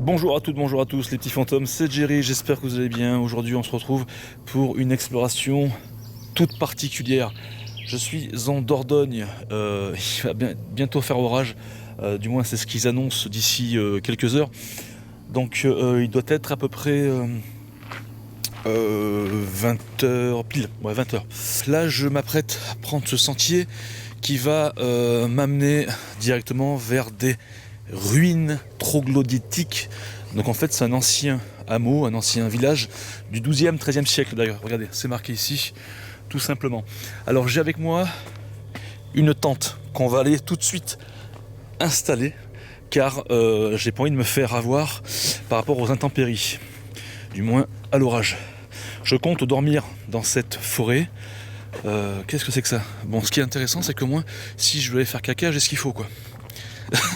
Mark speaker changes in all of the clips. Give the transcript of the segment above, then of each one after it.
Speaker 1: Bonjour à toutes, bonjour à tous les petits fantômes, c'est Jerry, j'espère que vous allez bien. Aujourd'hui on se retrouve pour une exploration toute particulière. Je suis en Dordogne, il va bientôt faire orage, du moins c'est ce qu'ils annoncent d'ici quelques heures. Donc il doit être à peu près 20h pile, ouais 20h. Là je m'apprête à prendre ce sentier qui va m'amener directement vers des ruines troglodytiques. Donc en fait c'est un ancien hameau, un ancien village du 12e, 13e siècle d'ailleurs. Regardez, c'est marqué ici, tout simplement. Alors j'ai avec moi une tente qu'on va aller tout de suite installer, car j'ai pas envie de me faire avoir par rapport aux intempéries, du moins à l'orage. Je compte dormir dans cette forêt. Qu'est-ce que c'est que ça? Bon, ce qui est intéressant, c'est que moi, si je veux aller faire caca, j'ai ce qu'il faut, quoi.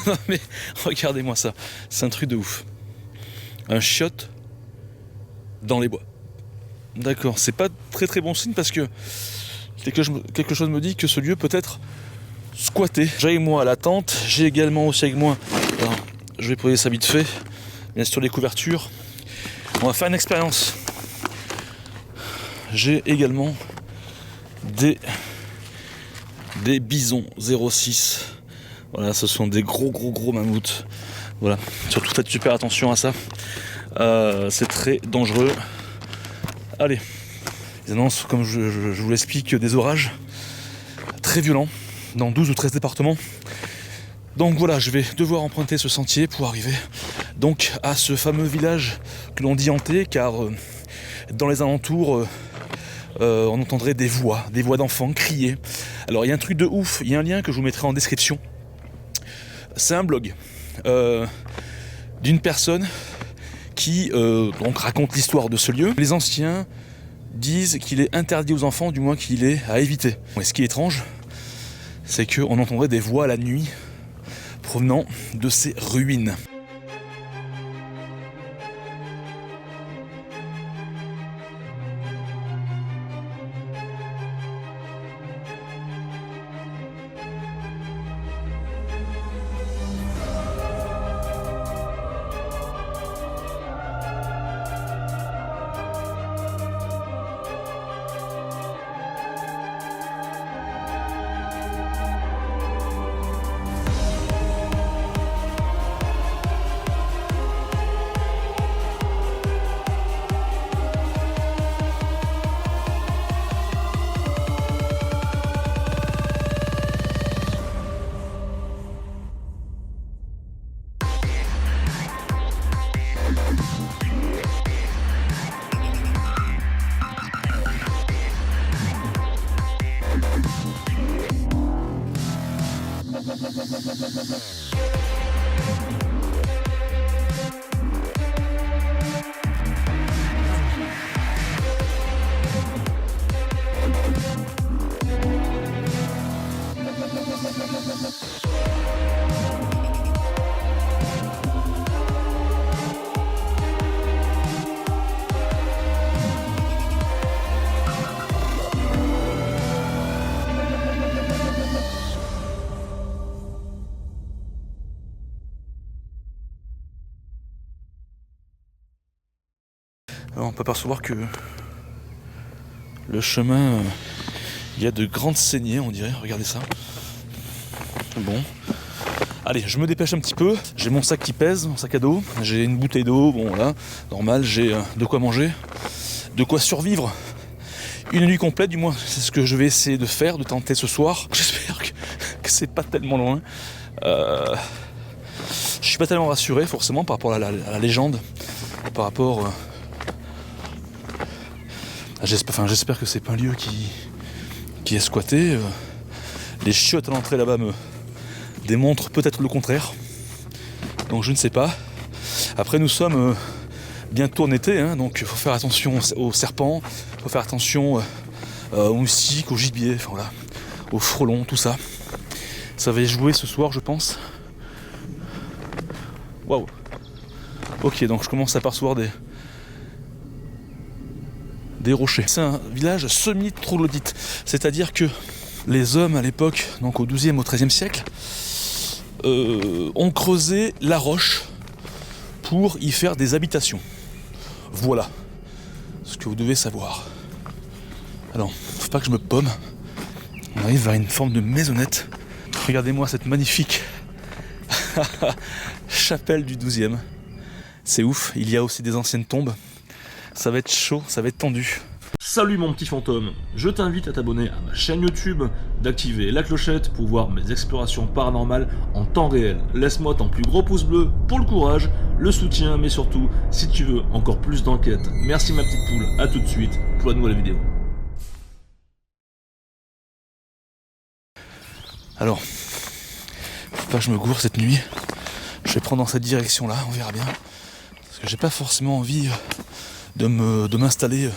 Speaker 1: Non mais regardez-moi ça, c'est un truc de ouf. Un chiotte dans les bois. D'accord, c'est pas très très bon signe parce que quelque chose me dit que ce lieu peut être squatté. J'ai avec moi la tente, j'ai également aussi avec moi, alors, je vais poser ça vite fait, bien sûr les couvertures. On va faire une expérience. J'ai également des bisons 06. Voilà, ce sont des gros mammouths. Voilà, surtout faites super attention à ça. C'est très dangereux. Allez, ils annoncent, comme je vous l'explique, des orages très violents dans 12 ou 13 départements. Donc voilà, je vais devoir emprunter ce sentier pour arriver donc à ce fameux village que l'on dit hanté, car dans les alentours, on entendrait des voix d'enfants crier. Alors il y a un truc de ouf, il y a un lien que je vous mettrai en description. C'est un blog d'une personne qui donc raconte l'histoire de ce lieu. Les anciens disent qu'il est interdit aux enfants, du moins qu'il est à éviter. Et ce qui est étrange, c'est qu'on entendrait des voix la nuit provenant de ces ruines. Alors on peut percevoir que le chemin, il y a de grandes saignées, on dirait, regardez ça. Bon, allez, je me dépêche un petit peu, j'ai mon sac qui pèse, mon sac à dos, j'ai une bouteille d'eau, bon là, normal, j'ai de quoi manger, de quoi survivre une nuit complète, du moins c'est ce que je vais essayer de faire, de tenter ce soir. J'espère que c'est pas tellement loin. Je suis pas tellement rassuré forcément par rapport à la légende, par rapport... J'espère que c'est pas un lieu qui est squatté. Les chiottes à l'entrée là-bas me démontrent peut-être le contraire. Donc je ne sais pas. Après nous sommes bientôt en été, hein, donc il faut faire attention aux serpents, il faut faire attention aux moustiques, aux gibiers, enfin, voilà, aux frelons, tout ça. Ça va y jouer ce soir je pense. Waouh. Ok, donc je commence à apercevoir des rochers. C'est un village semi-troglodyte, c'est-à-dire que les hommes à l'époque, donc au 12e, au 13e siècle, ont creusé la roche pour y faire des habitations. Voilà ce que vous devez savoir. Alors, faut pas que je me pomme. On arrive vers une forme de maisonnette. Regardez-moi cette magnifique chapelle du 12e. C'est ouf, il y a aussi des anciennes tombes. Ça va être chaud, ça va être tendu. Salut mon petit fantôme, je t'invite à t'abonner à ma chaîne YouTube, d'activer la clochette pour voir mes explorations paranormales en temps réel. Laisse-moi ton plus gros pouce bleu pour le courage, le soutien, mais surtout, si tu veux encore plus d'enquêtes. Merci ma petite poule, à tout de suite pour la nouvelle vidéo. Alors, faut pas que je me gourre cette nuit. Je vais prendre dans cette direction là, on verra bien. Parce que j'ai pas forcément envie de m'installer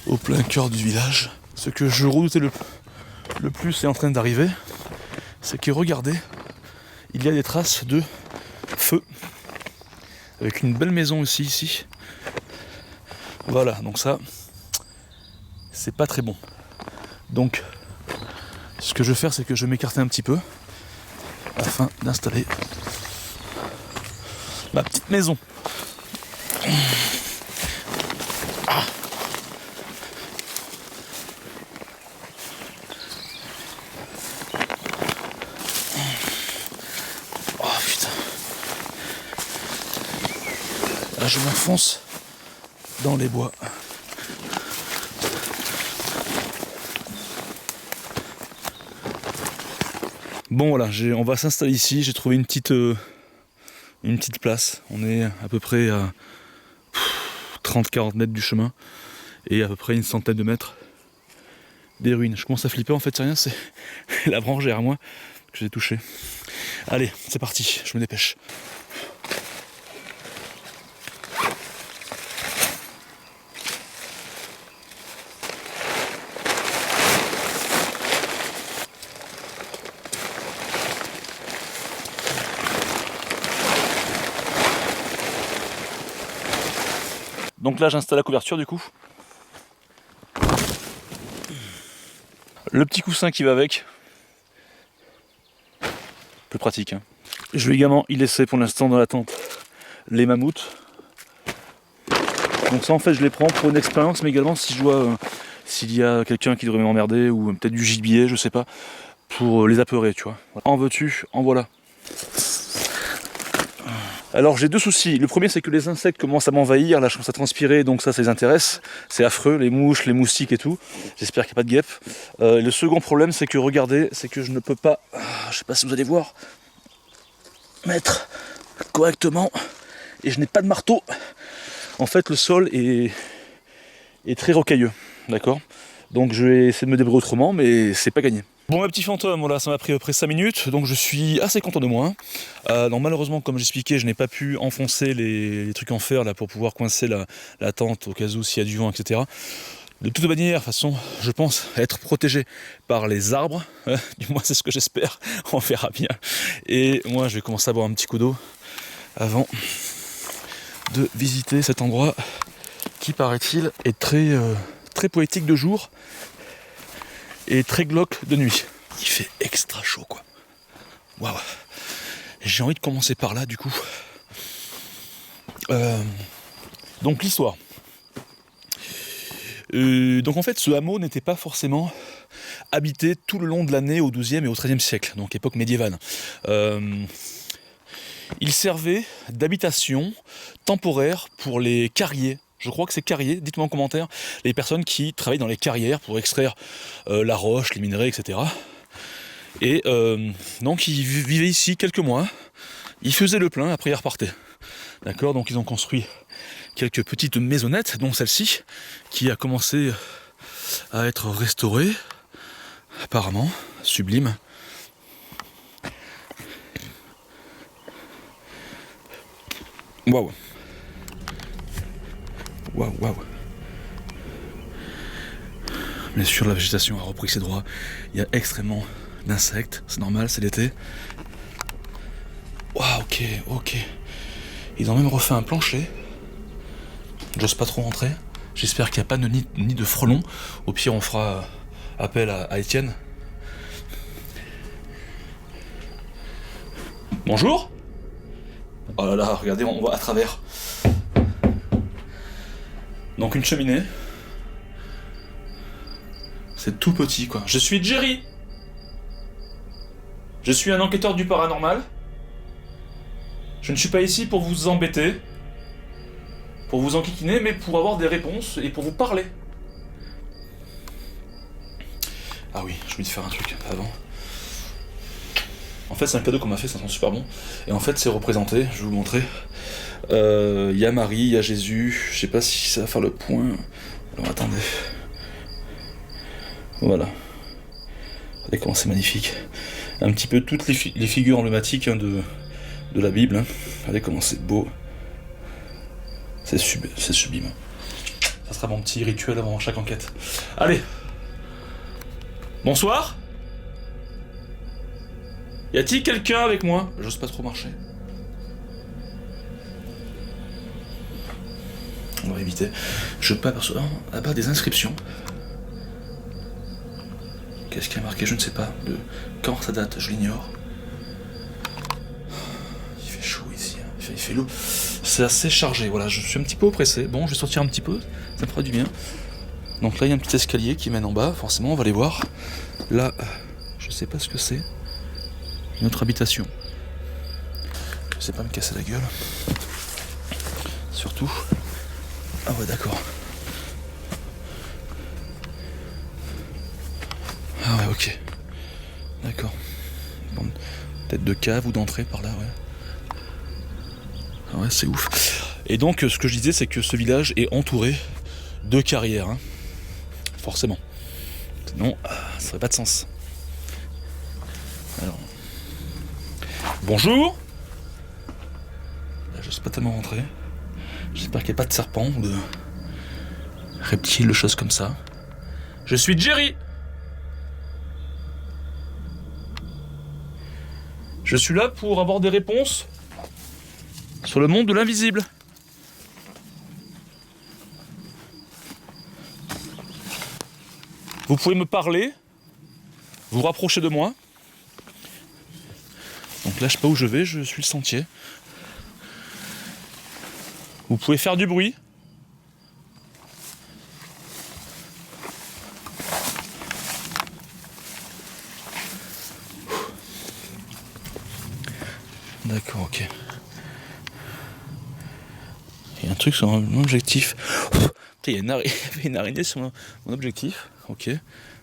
Speaker 1: au plein cœur du village. Ce que je redoutais le plus est en train d'arriver, c'est que regardez, il y a des traces de feu, avec une belle maison aussi ici. Voilà, donc ça, c'est pas très bon. Donc, ce que je vais faire, c'est que je vais m'écarter un petit peu, afin d'installer ma petite maison. Là, je m'enfonce dans les bois. Bon voilà, on va s'installer ici. J'ai trouvé une petite place. On est à peu près à 30-40 mètres du chemin et à peu près une centaine de mètres des ruines. Je commence à flipper, en fait c'est rien, c'est la branche derrière moi que j'ai touchée. Allez, c'est parti, je me dépêche. Donc là j'installe la couverture du coup. Le petit coussin qui va avec. Plus pratique. Hein. Je vais également y laisser pour l'instant dans la tente les mammouths. Donc ça en fait je les prends pour une expérience, mais également si je dois, s'il y a quelqu'un qui devrait m'emmerder, ou peut-être du gibier, je sais pas, pour les apeurer, tu vois. En veux-tu, en voilà. Alors j'ai deux soucis. Le premier c'est que les insectes commencent à m'envahir, là je commence à transpirer, donc ça les intéresse. C'est affreux, les mouches, les moustiques et tout. J'espère qu'il n'y a pas de guêpes. Le second problème c'est que regardez, c'est que je ne peux pas, je sais pas si vous allez voir, mettre correctement, et je n'ai pas de marteau. En fait le sol est très rocailleux, d'accord? Donc je vais essayer de me débrouiller autrement, mais c'est pas gagné. Bon mes petits fantômes, voilà, ça m'a pris à peu près 5 minutes, donc je suis assez content de moi. Donc malheureusement, comme j'expliquais, je n'ai pas pu enfoncer les trucs en fer là pour pouvoir coincer la tente au cas où s'il y a du vent, etc. De toute manière, de toute façon, je pense être protégé par les arbres, du moins c'est ce que j'espère, on verra bien. Et moi je vais commencer à boire un petit coup d'eau avant de visiter cet endroit qui paraît-il est très poétique de jour et très glauque de nuit. Il fait extra chaud quoi. Waouh. J'ai envie de commencer par là du coup. Donc l'histoire. Donc en fait ce hameau n'était pas forcément habité tout le long de l'année au XIIe et au XIIIe siècle, donc époque médiévale. Il servait d'habitation temporaire pour les carriers. Je crois que c'est carriers, dites-moi en commentaire, les personnes qui travaillent dans les carrières pour extraire la roche, les minerais, etc. Et donc ils vivaient ici quelques mois, ils faisaient le plein, après ils repartaient. D'accord, donc ils ont construit quelques petites maisonnettes, dont celle-ci, qui a commencé à être restaurée, apparemment, sublime. Waouh. Waouh, waouh. Bien sûr, la végétation a repris ses droits. Il y a extrêmement d'insectes, c'est normal, c'est l'été. Waouh, ok, ok. Ils ont même refait un plancher. J'ose pas trop rentrer. J'espère qu'il n'y a pas de nid de frelons. Au pire, on fera appel à Étienne. Bonjour. Oh là là, regardez, on voit à travers. Donc une cheminée. C'est tout petit, quoi. Je suis Jerry. Je suis un enquêteur du paranormal. Je ne suis pas ici pour vous embêter, pour vous enquiquiner, mais pour avoir des réponses et pour vous parler. Ah oui, j'ai oublié de faire un truc avant. En fait, c'est un cadeau qu'on m'a fait, ça sent super bon. Et en fait, c'est représenté, je vais vous montrer. Il y a Marie, il y a Jésus. Je sais pas si ça va faire le point. Alors attendez. Voilà. Regardez comment c'est magnifique. Un petit peu toutes les figures emblématiques de la Bible. Regardez comment c'est beau. C'est sublime. Ça sera mon petit rituel avant chaque enquête. Allez. Bonsoir. Y a-t-il quelqu'un avec moi? J'ose pas trop marcher. On va éviter. Je peux apercevoir là-bas des inscriptions. Qu'est-ce qui a marqué? Je ne sais pas. De quand ça date? Je l'ignore. Il fait chaud ici. Hein. Il fait lourd. C'est assez chargé. Voilà, je suis un petit peu oppressé. Bon, je vais sortir un petit peu. Ça me fera du bien. Donc là, il y a un petit escalier qui mène en bas. Forcément, on va aller voir. Là, je sais pas ce que c'est. Une autre habitation. Je sais pas me casser la gueule. Surtout. Ah ouais, d'accord. Ah ouais, ok. D'accord. Bon, peut-être de cave ou d'entrée par là, ouais. Ah ouais, c'est ouf. Et donc, ce que je disais, c'est que ce village est entouré de carrières. Hein. Forcément. Sinon, ça ferait pas de sens. Alors. Bonjour. Là, je sais pas tellement rentrer. J'espère qu'il n'y a pas de serpent ou de reptiles, de choses comme ça. Je suis Jerry. Je suis là pour avoir des réponses sur le monde de l'invisible. Vous pouvez me parler, vous rapprocher de moi. Donc là, je sais pas où je vais, je suis le sentier. Vous pouvez faire du bruit. D'accord, ok. Il y a un truc sur mon objectif. Il y a une araignée sur mon objectif. Ok,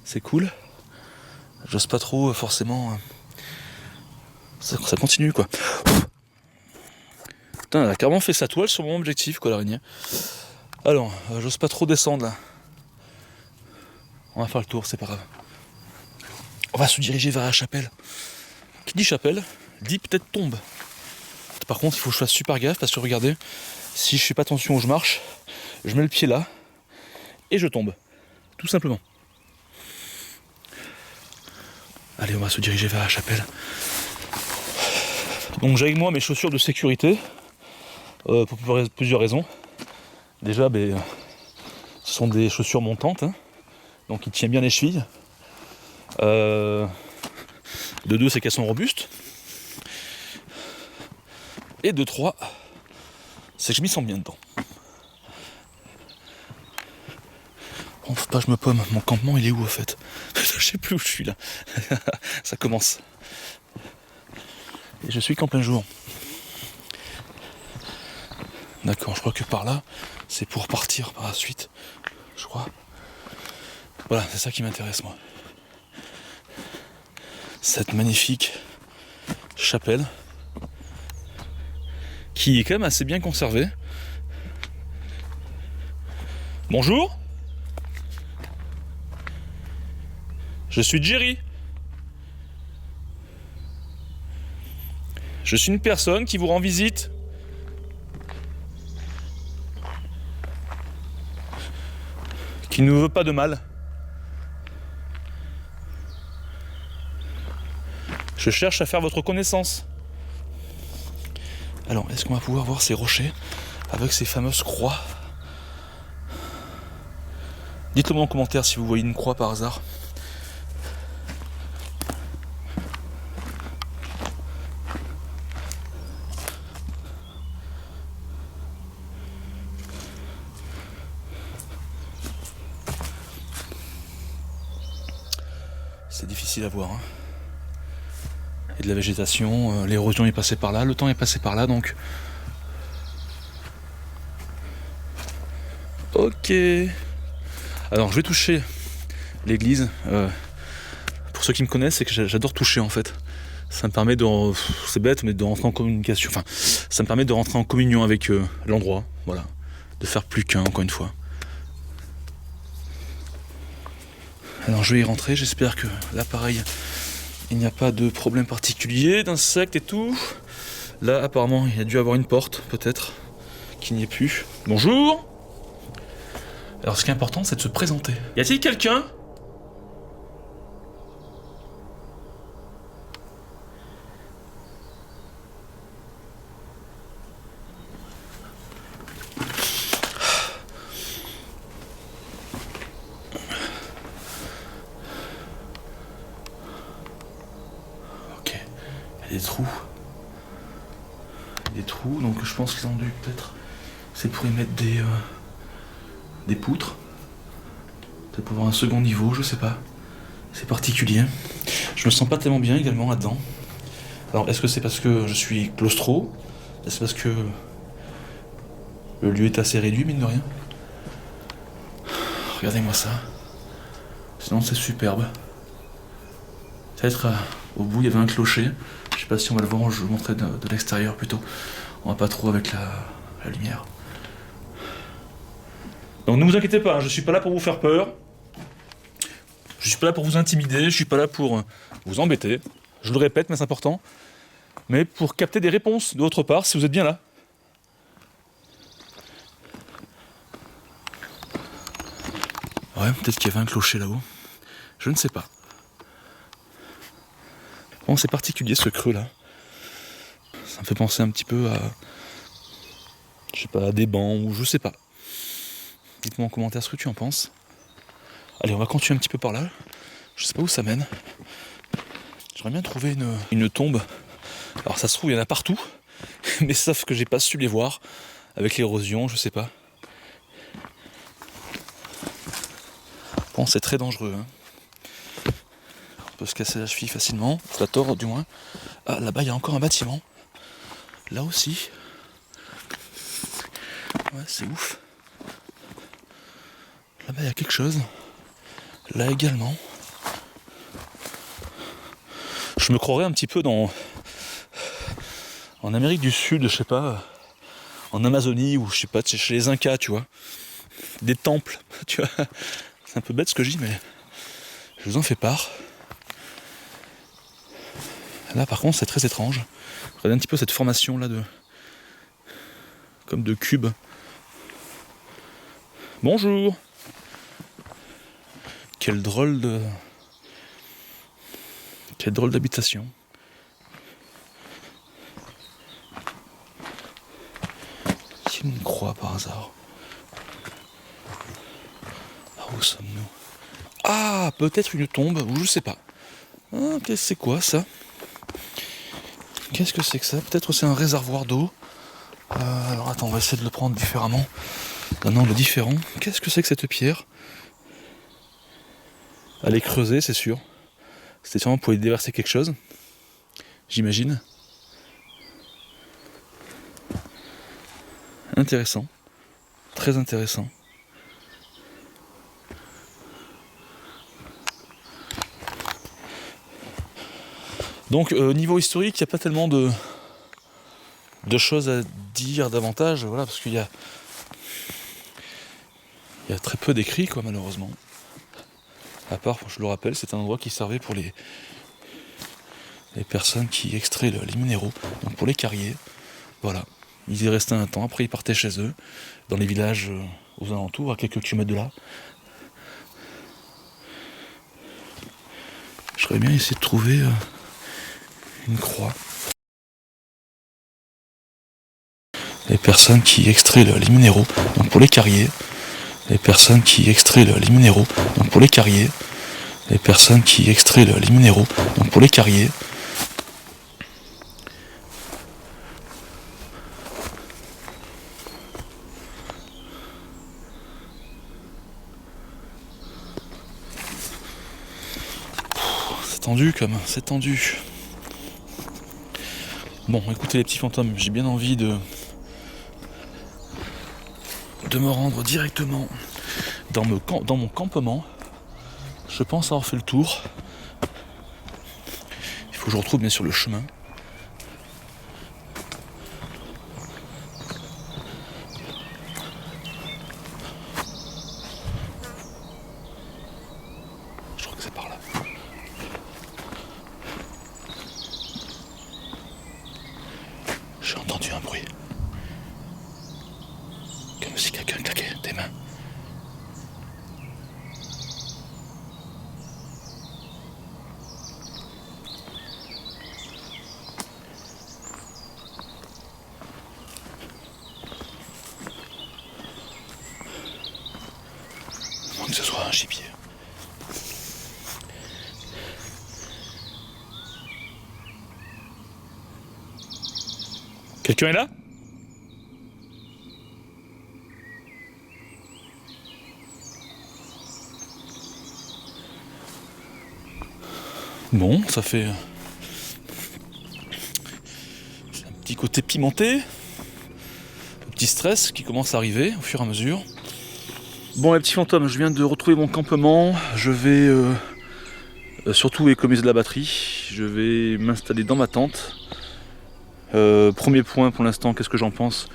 Speaker 1: c'est cool. J'ose pas trop forcément. Ça continue quoi. Putain, elle a carrément fait sa toile sur mon objectif quoi, l'araignée. Alors, j'ose pas trop descendre là. On va faire le tour, c'est pas grave. On va se diriger vers la chapelle. Qui dit chapelle, dit peut-être tombe. Par contre, il faut que je fasse super gaffe parce que regardez, si je fais pas attention où je marche, je mets le pied là et je tombe. Tout simplement. Allez, on va se diriger vers la chapelle. Donc j'ai avec moi mes chaussures de sécurité pour plusieurs raisons. Déjà, ce sont des chaussures montantes, hein, donc ils tiennent bien les chevilles. De deux, c'est qu'elles sont robustes. Et de trois, c'est que je m'y sens bien dedans. Bon, faut pas que je me pomme. Mon campement, il est où, au fait? Je sais plus où je suis, là. Ça commence. Et je suis qu'en plein jour. D'accord, je crois que par là, c'est pour partir par la suite. Je crois. Voilà, c'est ça qui m'intéresse, moi. Cette magnifique chapelle qui est quand même assez bien conservée. Bonjour. Je suis Jerry. Je suis une personne qui vous rend visite. Qui ne veut pas de mal. Je cherche à faire votre connaissance. Alors, est-ce qu'on va pouvoir voir ces rochers avec ces fameuses croix? Dites-le moi en commentaire si vous voyez une croix par hasard. c'est difficile à voir. Hein. Il y a de la végétation, l'érosion est passée par là, le temps est passé par là, donc... Ok. Alors je vais toucher l'église. Pour ceux qui me connaissent, c'est que j'adore toucher en fait. Ça me permet de... C'est bête, mais de rentrer en communication. Enfin, ça me permet de rentrer en communion avec l'endroit. Voilà. De faire plus qu'un, encore une fois. Alors je vais y rentrer, j'espère que là pareil, il n'y a pas de problème particulier, d'insectes et tout. Là apparemment il y a dû avoir une porte, peut-être, qui n'y est plus. Bonjour. Alors ce qui est important c'est de se présenter. Y a-t-il quelqu'un ? Ok, il y a des trous. Des trous, donc je pense qu'ils ont dû peut-être... C'est pour y mettre des poutres. Peut-être pour avoir un second niveau, je sais pas. C'est particulier. Je me sens pas tellement bien également là-dedans. Alors est-ce que c'est parce que je suis claustro ? Est-ce parce que le lieu est assez réduit, mine de rien ? Regardez-moi ça. Sinon c'est superbe. Peut-être au bout il y avait un clocher. Je sais pas si on va le voir, je vais vous montrer de l'extérieur plutôt. On va pas trop avec la lumière. Donc ne vous inquiétez pas, je suis pas là pour vous faire peur. Je suis pas là pour vous intimider, je suis pas là pour vous embêter. Je le répète, mais c'est important. Mais pour capter des réponses de votre part, si vous êtes bien là. Ouais, peut-être qu'il y avait un clocher là-haut. Je ne sais pas. Bon, c'est particulier ce creux là. Ça me fait penser un petit peu à... Je sais pas, à des bancs ou je sais pas. Dites-moi en commentaire ce que tu en penses. Allez, on va continuer un petit peu par là. Je sais pas où ça mène. J'aimerais bien trouver une tombe. Alors ça se trouve, il y en a partout. Mais sauf que j'ai pas su les voir. Avec l'érosion, je sais pas. Bon, c'est très dangereux. Hein. On peut se casser la cheville facilement. La tordre du moins. Ah, là-bas, il y a encore un bâtiment. Là aussi. Ouais, c'est ouf. Là-bas, il y a quelque chose. Là également. Je me croirais un petit peu en Amérique du Sud, je sais pas, en Amazonie ou je sais pas, chez les Incas, tu vois. Des temples, tu vois. C'est un peu bête ce que je dis, mais je vous en fais part. Là par contre c'est très étrange. Regardez un petit peu cette formation là comme de cubes. Bonjour. Quelle drôle d'habitation. Il y a une croix par hasard. Où sommes-nous ? Ah, peut-être une tombe, ou je sais pas. Ah, c'est quoi ça ? Qu'est-ce que c'est que ça ? Peut-être c'est un réservoir d'eau. Alors attends, on va essayer de le prendre différemment. D'un angle différent. Qu'est-ce que c'est que cette pierre ? Elle est creusée, c'est sûr. C'était sûrement pour y déverser quelque chose. J'imagine. Intéressant. Très intéressant. Donc niveau historique, il n'y a pas tellement de choses à dire davantage, voilà, parce qu'il y a très peu d'écrits, quoi, malheureusement. À part, je le rappelle, c'est un endroit qui servait pour les personnes qui extraient les minéraux, donc pour les carriers. Voilà. Ils y restaient un temps, après ils partaient chez eux, dans les villages aux alentours, à quelques kilomètres de là. J'aurais bien essayé de trouver une croix. Les personnes qui extraient les minéraux, donc pour les carriers. Les personnes qui extraient les minéraux, donc pour les carriers. Les personnes qui extraient les minéraux, donc pour les carriers. tendu comme, c'est tendu. Bon, écoutez les petits fantômes, j'ai bien envie de me rendre directement dans mon campement. Je pense avoir fait le tour. Il faut que je retrouve bien sûr le chemin. Je crois que c'est par là. J'ai entendu un bruit. Comme si quelqu'un claquait des mains. À moins que ce soit un gibier. Quelqu'un est là ? Bon, ça fait un petit côté pimenté, un petit stress qui commence à arriver au fur et à mesure. Bon les petits fantômes, je viens de retrouver mon campement, je vais surtout économiser de la batterie, je vais m'installer dans ma tente. Premier point pour l'instant, qu'est-ce que j'en pense ?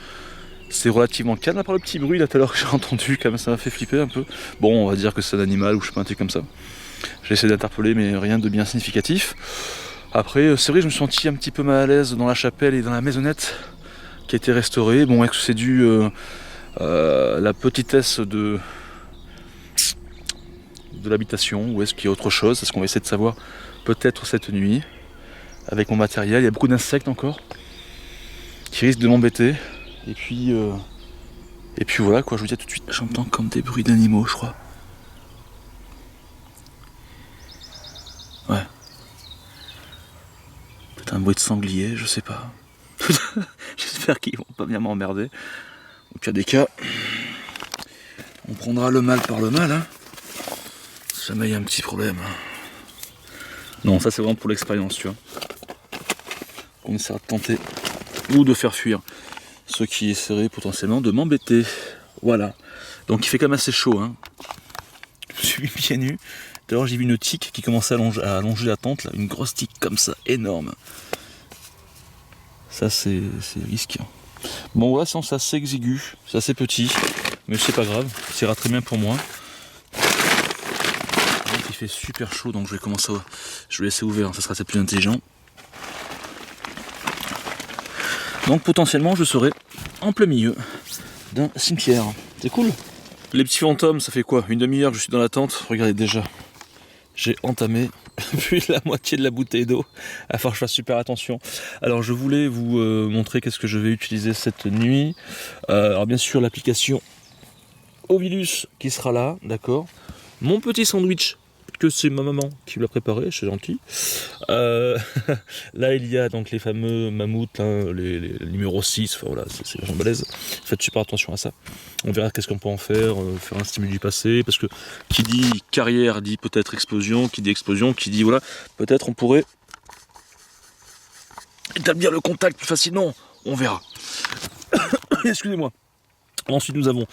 Speaker 1: C'est relativement calme à part le petit bruit là tout à l'heure que j'ai entendu, quand même ça m'a fait flipper un peu. Bon, on va dire que c'est un animal ou je sais pas, un truc comme ça. J'ai essayé d'interpeller mais rien de bien significatif. Après, c'est vrai que je me suis senti un petit peu mal à l'aise dans la chapelle et dans la maisonnette qui a été restaurée. Bon, est-ce que c'est dû à la petitesse de l'habitation ou est-ce qu'il y a autre chose ? C'est ce qu'on va essayer de savoir peut-être cette nuit avec mon matériel. Il y a beaucoup d'insectes encore qui risquent de m'embêter. Et puis voilà quoi, je vous dis à tout de suite. J'entends comme des bruits d'animaux, je crois. Ouais. Peut-être un bruit de sanglier, je sais pas. J'espère qu'ils vont pas venir m'emmerder. Au pire des cas, on prendra le mal par le mal. Hein. Si jamais il y a un petit problème. Non, ça c'est vraiment pour l'expérience, tu vois. On essaiera de tenter ou de faire fuir ceux qui essaieraient potentiellement de m'embêter. Voilà. Donc il fait quand même assez chaud. Hein. Je suis pieds nus. D'ailleurs j'ai vu une tique qui commençait à allonger la tente, là, une grosse tique comme ça, énorme. Ça c'est risqué. Bon voilà, c'est assez exigu, c'est assez petit, mais c'est pas grave, ça ira très bien pour moi. Donc, il fait super chaud, donc je vais laisser ouvert, ça sera peut-être plus intelligent. Donc potentiellement je serai en plein milieu d'un cimetière. C'est cool. Les petits fantômes, ça fait quoi ? Une demi-heure que je suis dans la tente. Regardez déjà. J'ai entamé plus la moitié de la bouteille d'eau. Il va falloir que je fasse super attention. Alors je voulais vous montrer qu'est-ce que je vais utiliser cette nuit. Alors bien sûr l'application Ovilus qui sera là, d'accord. Mon petit sandwich que c'est ma maman qui me l'a préparé, c'est gentil. Là il y a donc les fameux mammouths, hein, les numéros 6, enfin voilà, c'est vraiment balèze. Faites super attention à ça. On verra qu'est-ce qu'on peut en faire un stimuli du passé, parce que qui dit carrière dit peut-être explosion, qui dit explosion, qui dit voilà, peut-être on pourrait établir le contact plus facilement, on verra. Excusez-moi. Ensuite nous avons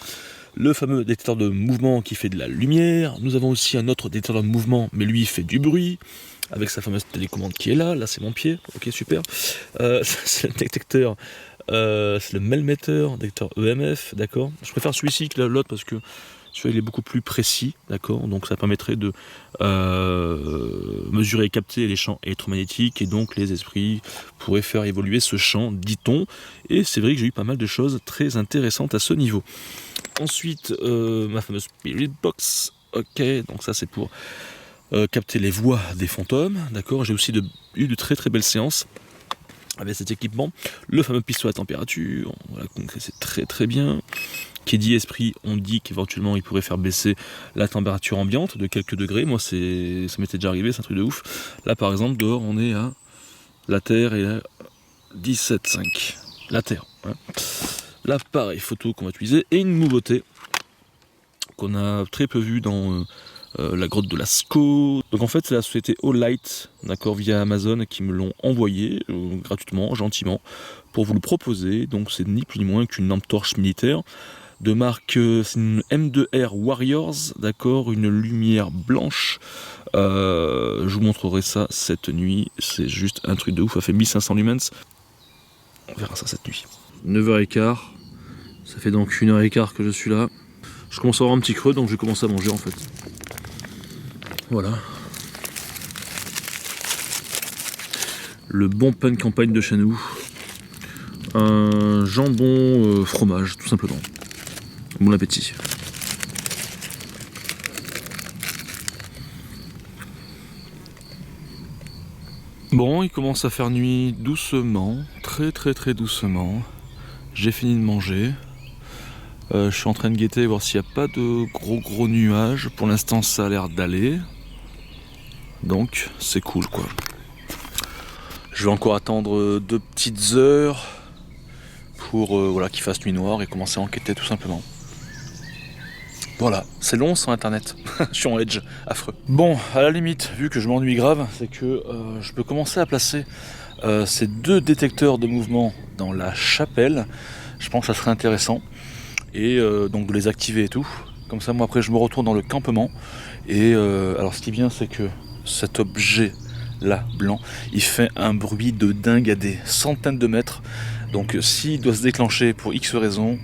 Speaker 1: le fameux détecteur de mouvement qui fait de la lumière. Nous avons aussi un autre détecteur de mouvement, mais lui il fait du bruit, avec sa fameuse télécommande qui est là. Là c'est mon pied, ok super. C'est le détecteur, c'est le Melmeter, détecteur EMF, d'accord. Je préfère celui-ci que l'autre parce que celui-là il est beaucoup plus précis, d'accord. Donc ça permettrait de mesurer et capter les champs électromagnétiques et donc les esprits pourraient faire évoluer ce champ, dit-on. Et c'est vrai que j'ai eu pas mal de choses très intéressantes à ce niveau. Ensuite, ma fameuse Spirit Box, ok, donc ça c'est pour capter les voix des fantômes, d'accord. J'ai aussi eu de très très belles séances avec cet équipement. Le fameux pistolet à température, voilà, donc c'est très très bien. Qui dit esprit, on dit qu'éventuellement il pourrait faire baisser la température ambiante de quelques degrés. Moi ça m'était déjà arrivé, c'est un truc de ouf. Là par exemple, dehors on est à la Terre et à 17,5. La Terre, hein. L'appareil photo qu'on va utiliser, et une nouveauté qu'on a très peu vue dans la grotte de Lascaux. Donc en fait c'est la société Olight, d'accord, via Amazon, qui me l'ont envoyé gratuitement, gentiment, pour vous le proposer. Donc c'est ni plus ni moins qu'une lampe torche militaire de marque, c'est une M2R Warriors, d'accord, une lumière blanche. Je vous montrerai ça cette nuit, c'est juste un truc de ouf, ça fait 1500 lumens. On verra ça cette nuit. 9h15, ça fait donc 1h15 que je suis là. Je commence à avoir un petit creux, donc je vais commencer à manger en fait. Voilà. Le bon pain campagne de chez nous. Un jambon fromage, tout simplement. Bon appétit. Bon, il commence à faire nuit doucement, très doucement. J'ai fini de manger. Je suis en train de guetter, voir s'il n'y a pas de gros nuages. Pour l'instant, ça a l'air d'aller. Donc, c'est cool, quoi. Je vais encore attendre 2 petites heures pour voilà, qu'il fasse nuit noire et commencer à enquêter, tout simplement. Voilà, c'est long sans internet. Je suis en edge, affreux. Bon, à la limite, vu que je m'ennuie grave, c'est que je peux commencer à placer ces 2 détecteurs de mouvement dans la chapelle. Je pense que ça serait intéressant. Et donc de les activer et tout. Comme ça, moi après, je me retourne dans le campement. Et alors, ce qui est bien, c'est que cet objet là, blanc, il fait un bruit de dingue à des centaines de mètres. Donc, s'il doit se déclencher pour X raison,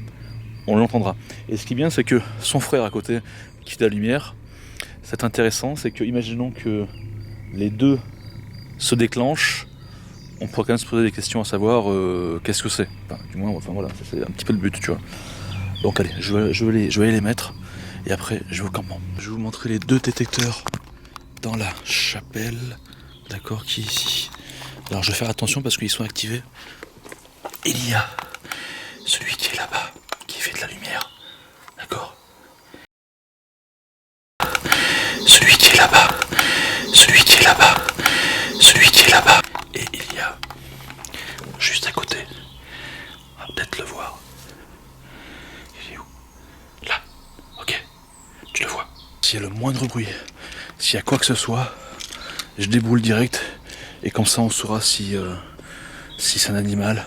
Speaker 1: on l'entendra. Et ce qui est bien, c'est que son frère à côté, qui fait de la lumière, c'est intéressant, c'est que, imaginons que les 2 se déclenchent, on pourrait quand même se poser des questions à savoir qu'est-ce que c'est. Enfin, du moins, enfin voilà, c'est un petit peu le but, tu vois. Donc allez, je vais aller les mettre et après je vais au campement. Je vais vous montrer les 2 détecteurs dans la chapelle, d'accord, qui est ici. Alors je vais faire attention parce qu'ils sont activés. Il y a celui qui est là-bas, qui fait de la lumière, d'accord. Celui qui est là-bas, celui qui est là-bas, celui qui est là-bas. Et il y a juste à côté, on va peut-être le voir. Tu le vois. S'il y a le moindre bruit, s'il y a quoi que ce soit, je déboule direct et comme ça on saura si c'est un animal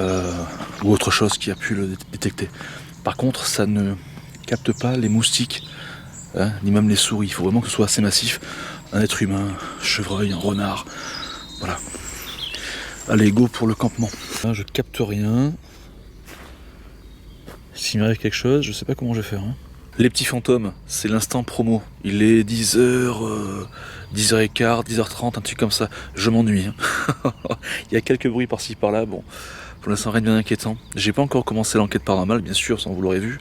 Speaker 1: ou autre chose qui a pu le détecter. Par contre, ça ne capte pas les moustiques, hein, ni même les souris. Il faut vraiment que ce soit assez massif. Un être humain, un chevreuil, un renard, voilà. Allez, go pour le campement. Là, je capte rien. S'il m'arrive quelque chose, je sais pas comment je vais faire. Hein. Les petits fantômes, c'est l'instant promo. Il est 10h, 10h15, 10h30, un truc comme ça. Je m'ennuie. Hein. Il y a quelques bruits par-ci par-là. Bon, pour l'instant, rien de bien inquiétant. J'ai pas encore commencé l'enquête paranormale, bien sûr, sans vous l'aurez vu.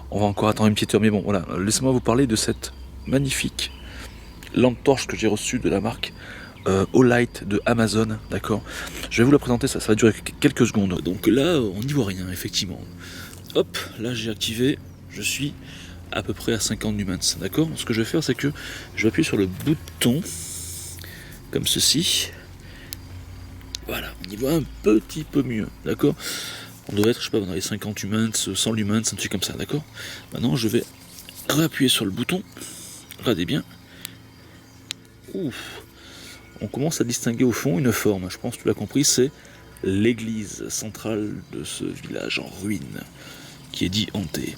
Speaker 1: On va encore attendre une petite heure. Mais bon, voilà. Laissez-moi vous parler de cette magnifique lampe torche que j'ai reçue de la marque Olight de Amazon. D'accord. Je vais vous la présenter, ça va durer quelques secondes. Donc là, on n'y voit rien, effectivement. Hop, là j'ai activé. Je suis à peu près à 50 lumens, d'accord. Ce que je vais faire, c'est que je vais appuyer sur le bouton comme ceci. Voilà, on y voit un petit peu mieux, d'accord. On devrait être, je sais pas, dans les 50 lumens, 100 lumens, un truc comme ça, d'accord. Maintenant, je vais réappuyer sur le bouton. Regardez bien. Ouf. On commence à distinguer au fond une forme. Je pense que tu l'as compris, c'est l'église centrale de ce village en ruine, qui est dit hanté.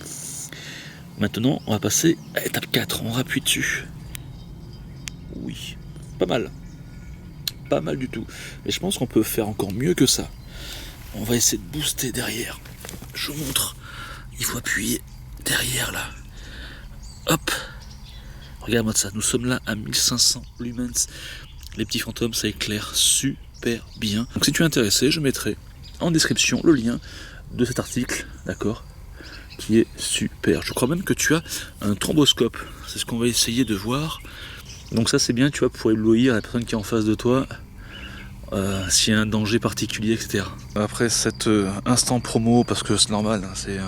Speaker 1: Maintenant, on va passer à l'étape 4, on rappuie dessus. Oui, pas mal. Pas mal du tout. Mais je pense qu'on peut faire encore mieux que ça. On va essayer de booster derrière. Je vous montre. Il faut appuyer derrière là. Hop. Regarde-moi ça, nous sommes là à 1500 lumens. Les petits fantômes, ça éclaire super bien. Donc si tu es intéressé, je mettrai en description le lien de cet article, d'accord, qui est super. Je crois même que tu as un thromboscope. C'est ce qu'on va essayer de voir. Donc ça c'est bien, tu vois, pour éblouir la personne qui est en face de toi, s'il y a un danger particulier, etc. Après cet instant promo, parce que c'est normal, hein, c'est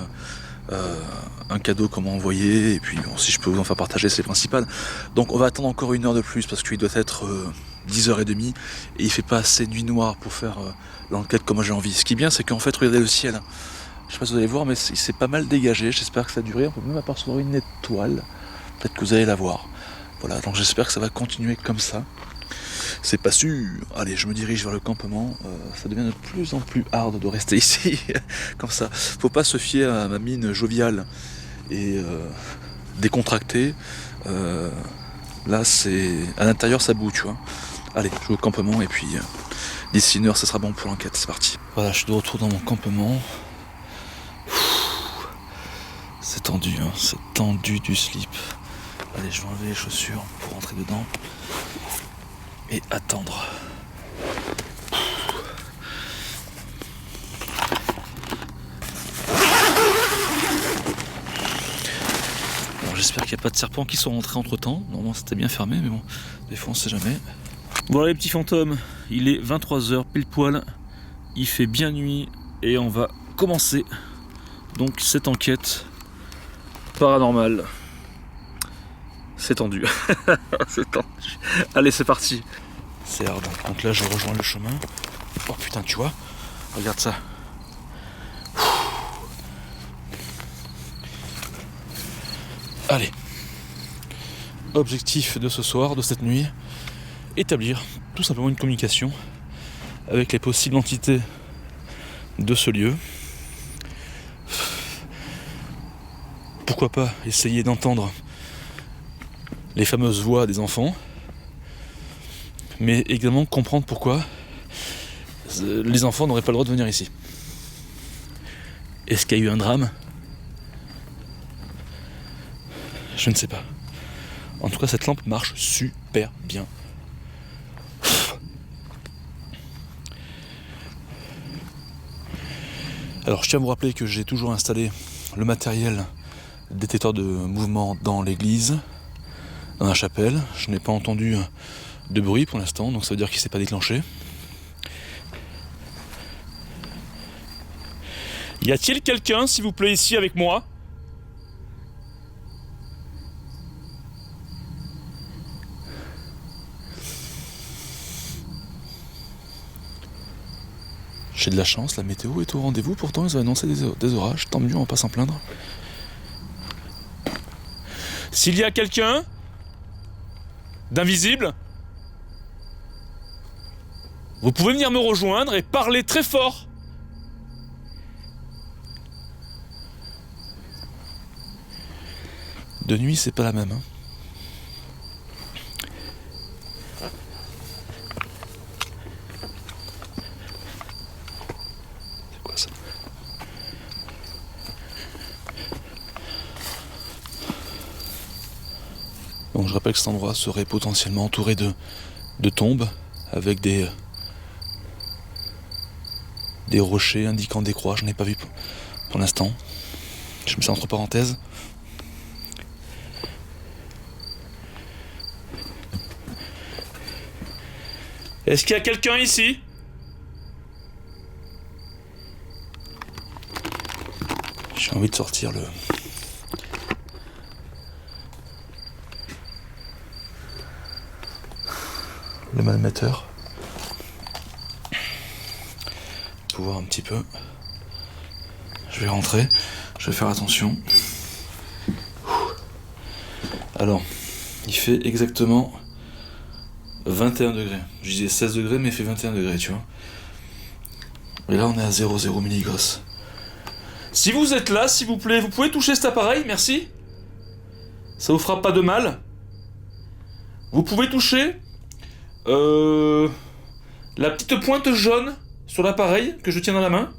Speaker 1: un cadeau qu'on m'a envoyé, et puis bon, si je peux vous en faire partager, c'est le principal. Donc on va attendre encore une heure de plus, parce qu'il doit être 10h30, et il fait pas assez nuit noire pour faire l'enquête comme moi j'ai envie. Ce qui est bien, c'est qu'en fait, regardez le ciel. Je sais pas si vous allez voir, mais c'est pas mal dégagé. J'espère que ça a duré. On peut même apercevoir une étoile. Peut-être que vous allez la voir. Voilà, donc j'espère que ça va continuer comme ça. C'est pas sûr. Allez, je me dirige vers le campement. Ça devient de plus en plus hard de rester ici. Comme ça. Faut pas se fier à ma mine joviale et décontractée. Là, c'est à l'intérieur, ça boue, tu vois. Allez, je vais au campement et puis d'ici 1 heure, ça sera bon pour l'enquête. C'est parti. Voilà, je suis de retour dans mon campement. C'est tendu, hein. C'est tendu du slip. Allez, je vais enlever les chaussures pour rentrer dedans et attendre. Alors j'espère qu'il n'y a pas de serpents qui sont rentrés entre temps. Normalement c'était bien fermé, mais bon, des fois on sait jamais. Voilà les petits fantômes, il est 23h pile poil, il fait bien nuit et on va commencer donc cette enquête paranormale. C'est tendu. C'est tendu. Allez, c'est parti. C'est hard. Donc là, je rejoins le chemin. Oh putain, tu vois? Regarde ça. Allez. Objectif de ce soir, de cette nuit, établir tout simplement une communication avec les possibles entités de ce lieu. Pourquoi pas essayer d'entendre les fameuses voix des enfants, mais également comprendre pourquoi les enfants n'auraient pas le droit de venir ici. Est-ce qu'il y a eu un drame? Je ne sais pas. En tout cas, cette lampe marche super bien. Alors, je tiens à vous rappeler que j'ai toujours installé le matériel détecteur de mouvement dans l'église, dans la chapelle. Je n'ai pas entendu de bruit pour l'instant, donc ça veut dire qu'il ne s'est pas déclenché. Y a-t-il quelqu'un, s'il vous plaît, ici avec moi? J'ai de la chance, la météo est au rendez-vous, pourtant ils ont annoncé des orages, tant mieux, on va pas s'en plaindre. S'il y a quelqu'un d'invisible, vous pouvez venir me rejoindre et parler très fort. De nuit, c'est pas la même. Hein. C'est quoi ça? Donc je rappelle que cet endroit serait potentiellement entouré de tombes avec des rochers indiquant des croix. Je n'ai pas vu pour l'instant. Je mets ça entre parenthèses. Est-ce qu'il y a quelqu'un ici? J'ai envie de sortir le malmetteur pour voir un petit peu. Je vais rentrer, je vais faire attention. Alors, il fait exactement 21 degrés. Je disais 16 degrés, mais il fait 21 degrés, tu vois. Et là, on est à 0,0 milligauss. Si vous êtes là, s'il vous plaît, vous pouvez toucher cet appareil, merci. Ça vous fera pas de mal. Vous pouvez toucher la petite pointe jaune sur l'appareil que je tiens dans la main.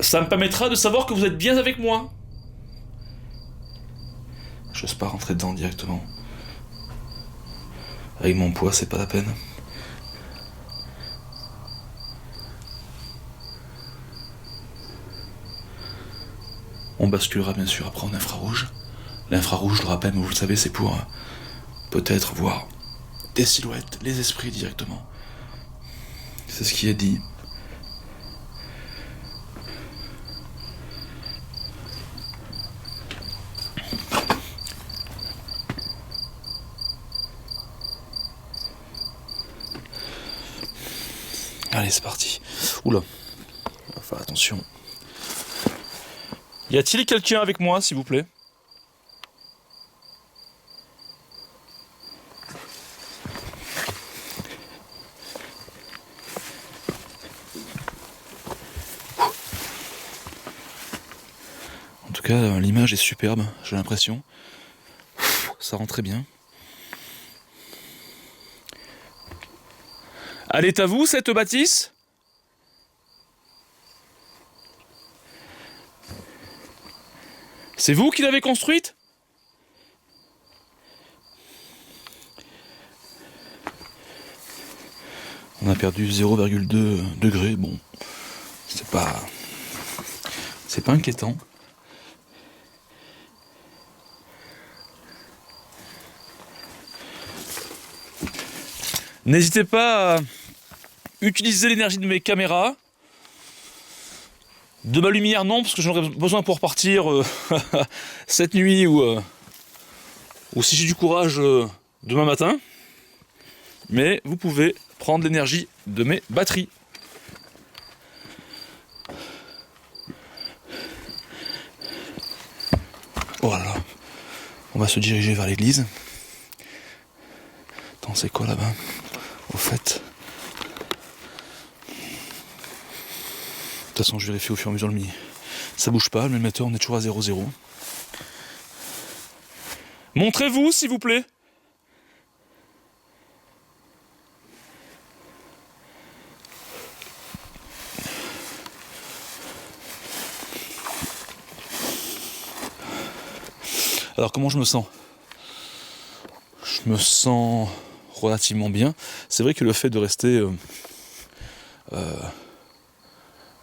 Speaker 1: Ça me permettra de savoir que vous êtes bien avec moi. J'ose pas rentrer dedans directement. Avec mon poids, c'est pas la peine. On basculera bien sûr après en infrarouge. L'infrarouge, je le rappelle, mais vous le savez, c'est pour peut-être voir des silhouettes, les esprits directement. C'est ce qui est dit. Allez, c'est parti. Oula, on va faire attention. Y a-t-il quelqu'un avec moi, s'il vous plaît? En tout cas, l'image est superbe, j'ai l'impression. Ça rend très bien. Elle est à vous, cette bâtisse? C'est vous qui l'avez construite? On a perdu 0,2 degrés. Bon, c'est pas inquiétant. N'hésitez pas à utiliser l'énergie de mes caméras. De ma lumière, non, parce que j'en aurais besoin pour partir cette nuit ou si j'ai du courage demain matin. Mais vous pouvez prendre l'énergie de mes batteries. Voilà. On va se diriger vers l'église. Attends, c'est quoi là-bas? Au fait. De toute façon, je vérifie au fur et à mesure le mi. Ça bouge pas, le émetteur, on est toujours à 0,0. Montrez-vous, s'il vous plaît. Alors, comment je me sens? Je me sens relativement bien. C'est vrai que le fait de rester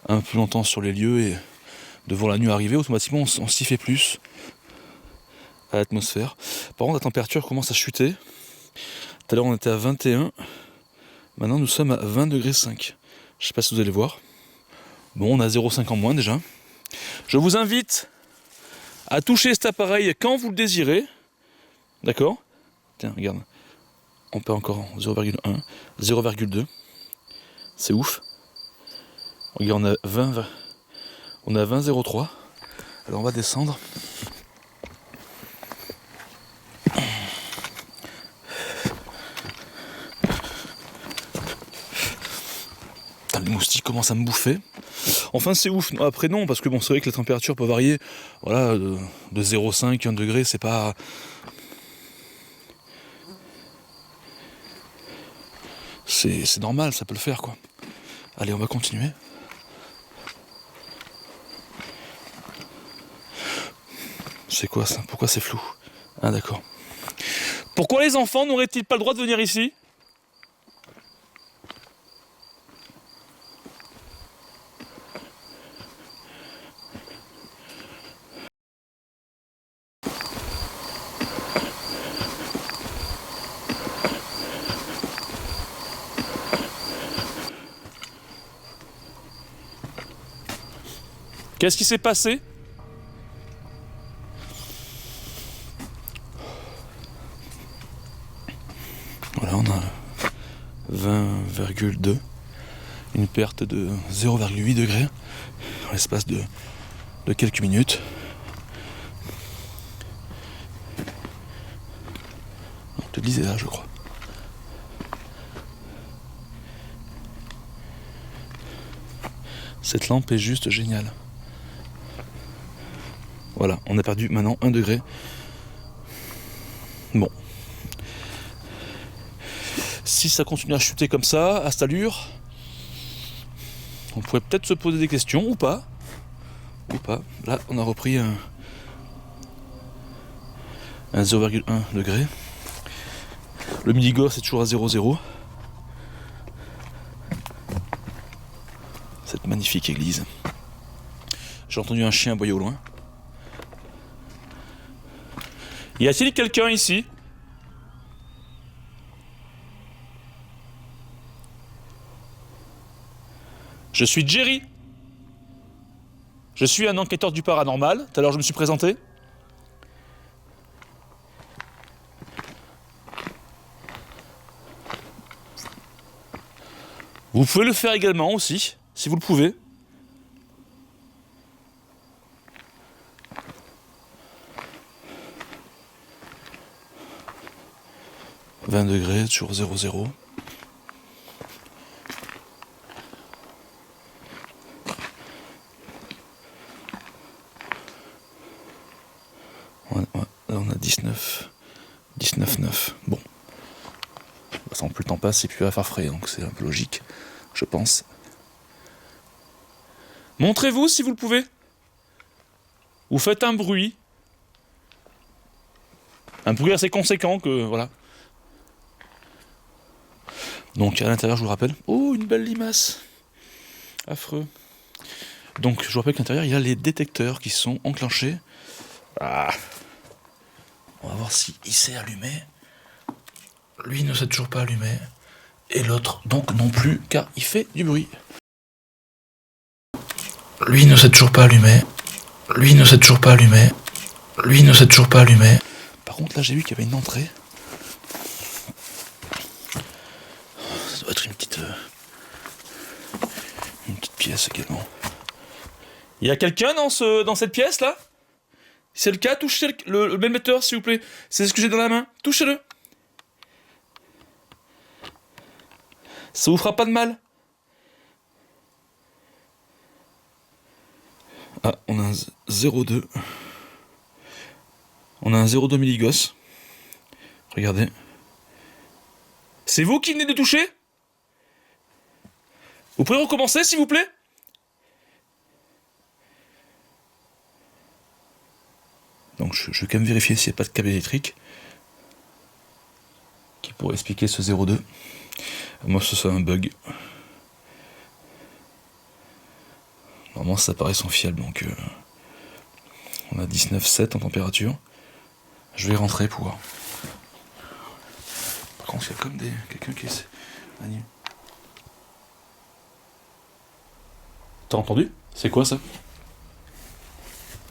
Speaker 1: un peu plus longtemps sur les lieux et de voir la nuit arriver, automatiquement on s'y fait plus à l'atmosphère. Par contre, la température commence à chuter. Tout à l'heure on était à 21, maintenant nous sommes à 20,5 degrés. Je sais pas si vous allez voir. Bon, on a 0,5 en moins déjà. Je vous invite à toucher cet appareil quand vous le désirez. D'accord? Tiens, regarde. On perd encore 0,1, 0,2. C'est ouf. Regarde, on a 20,03. Alors on va descendre. Les moustiques commencent à me bouffer. Enfin c'est ouf. Après non, parce que bon, c'est vrai que la température peut varier. Voilà, de 0,5, 1 degré, c'est pas. C'est normal, ça peut le faire quoi. Allez, on va continuer. C'est quoi ça? Pourquoi c'est flou? Ah d'accord. Pourquoi les enfants n'auraient-ils pas le droit de venir ici? Qu'est-ce qui s'est passé? Voilà, on a 20,2, une perte de 0,8 degrés en l'espace de quelques minutes. On te disait là, je crois. Cette lampe est juste géniale. Voilà, on a perdu maintenant 1 degré. Bon. Si ça continue à chuter comme ça, à cette allure, on pourrait peut-être se poser des questions ou pas. Ou pas. Là, on a repris un 0,1 degré. Le Miligore, c'est toujours à 0,0. Cette magnifique église. J'ai entendu un chien aboyer au loin. Y a-t-il quelqu'un ici? Je suis Jerry. Je suis un enquêteur du paranormal. Tout à l'heure, je me suis présenté. Vous pouvez le faire également aussi, si vous le pouvez. « 20 degrés, toujours 0,0. Là, on a 19, 19,9. Bon. Ça, plus le temps passe et plus il va faire frais, donc c'est un peu logique, je pense. Montrez-vous si vous le pouvez. Vous faites un bruit. Un bruit assez conséquent que, voilà. Donc à l'intérieur, je vous le rappelle. Oh, une belle limace. Affreux. Donc je vous rappelle qu'à l'intérieur, il y a les détecteurs qui sont enclenchés. Ah. On va voir si il s'est allumé. Lui ne s'est toujours pas allumé. Et l'autre donc non plus, car il fait du bruit. Lui ne s'est toujours pas allumé. Lui ne s'est toujours pas allumé. Lui ne s'est toujours pas allumé. Par contre là j'ai vu qu'il y avait une entrée. Ça doit être une petite pièce également. Il y a quelqu'un dans cette pièce là? Si c'est le cas, touchez le émetteur s'il vous plaît. C'est ce que j'ai dans la main. Touchez-le. Ça vous fera pas de mal. Ah, on a un 0,2. On a un 0,2 milligauss. Regardez. C'est vous qui venez de toucher? Vous pouvez recommencer s'il vous plaît? Donc je vais quand même vérifier s'il n'y a pas de câble électrique qui pourrait expliquer ce 0,2. Moi ce soit un bug. Normalement ça paraît sans fiable, donc on a 19,7 en température. Je vais rentrer pour voir. Par contre il y a comme quelqu'un qui est... T'as entendu? C'est quoi ça?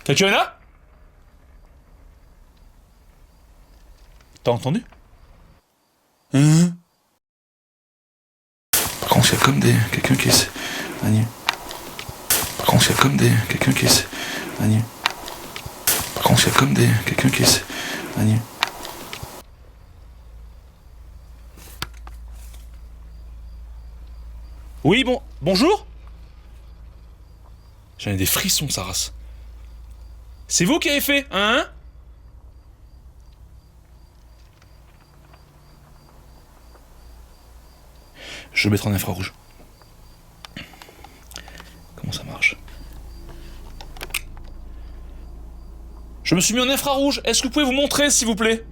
Speaker 1: Quelqu'un est là? T'as entendu? Hein? Par contre il y a comme quelqu'un qui est... Par contre il y a comme quelqu'un qui est... Par contre il y a comme quelqu'un qui est... Oui, bonjour. J'en ai des frissons, sa race. C'est vous qui avez fait, hein? Je vais mettre en infrarouge. Comment ça marche? Je me suis mis en infrarouge. Est-ce que vous pouvez vous montrer, s'il vous plaît?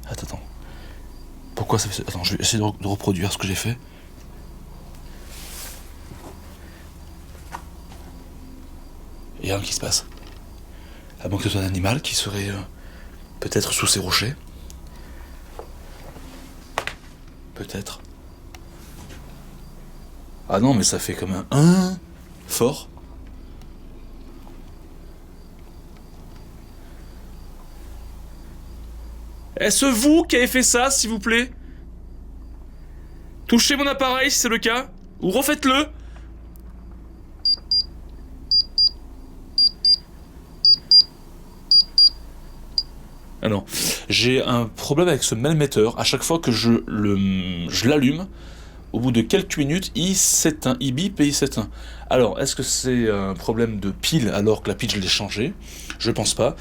Speaker 1: Attends. Pourquoi ça fait ça? Attends, je vais essayer de reproduire ce que j'ai fait. Il y a rien qui se passe. À moins que ce soit un animal qui serait peut-être sous ces rochers. Peut-être. Ah non, mais ça fait comme un fort. Est-ce vous qui avez fait ça, s'il vous plaît? Touchez mon appareil si c'est le cas, ou refaites-le. Ah non, j'ai un problème avec ce émetteur. À chaque fois que je l'allume, au bout de quelques minutes, il s'éteint, il bip et il s'éteint. Alors, est-ce que c'est un problème de pile alors que la pile je l'ai changée? Je pense pas.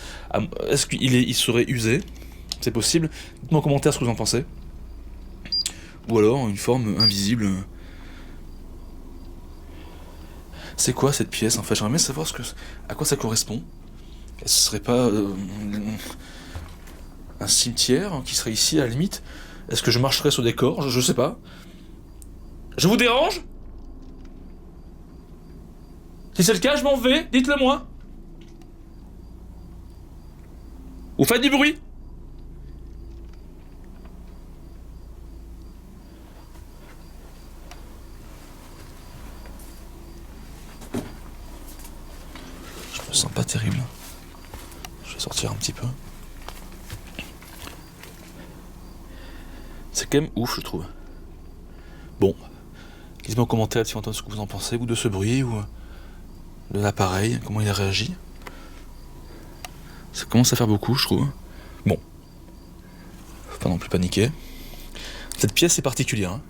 Speaker 1: Est-ce qu'il serait usé? C'est possible. Dites-moi en commentaire ce que vous en pensez. Ou alors une forme invisible. C'est quoi cette pièce en fait? J'aimerais bien savoir à quoi ça correspond. Est-ce que ce serait pas un cimetière qui serait ici à la limite? Est-ce que je marcherais sur des corps? Je sais pas. Je vous dérange? Si c'est le cas, je m'en vais, dites-le moi. Vous faites du bruit? Je me sens pas terrible. Je vais sortir un petit peu. C'est quand même ouf, je trouve. Bon, dites-moi en commentaire si vous entendez ce que vous en pensez, ou de ce bruit, ou de l'appareil, comment il a réagi. Ça commence à faire beaucoup, je trouve. Bon, faut pas non plus paniquer. Cette pièce est particulière, hein.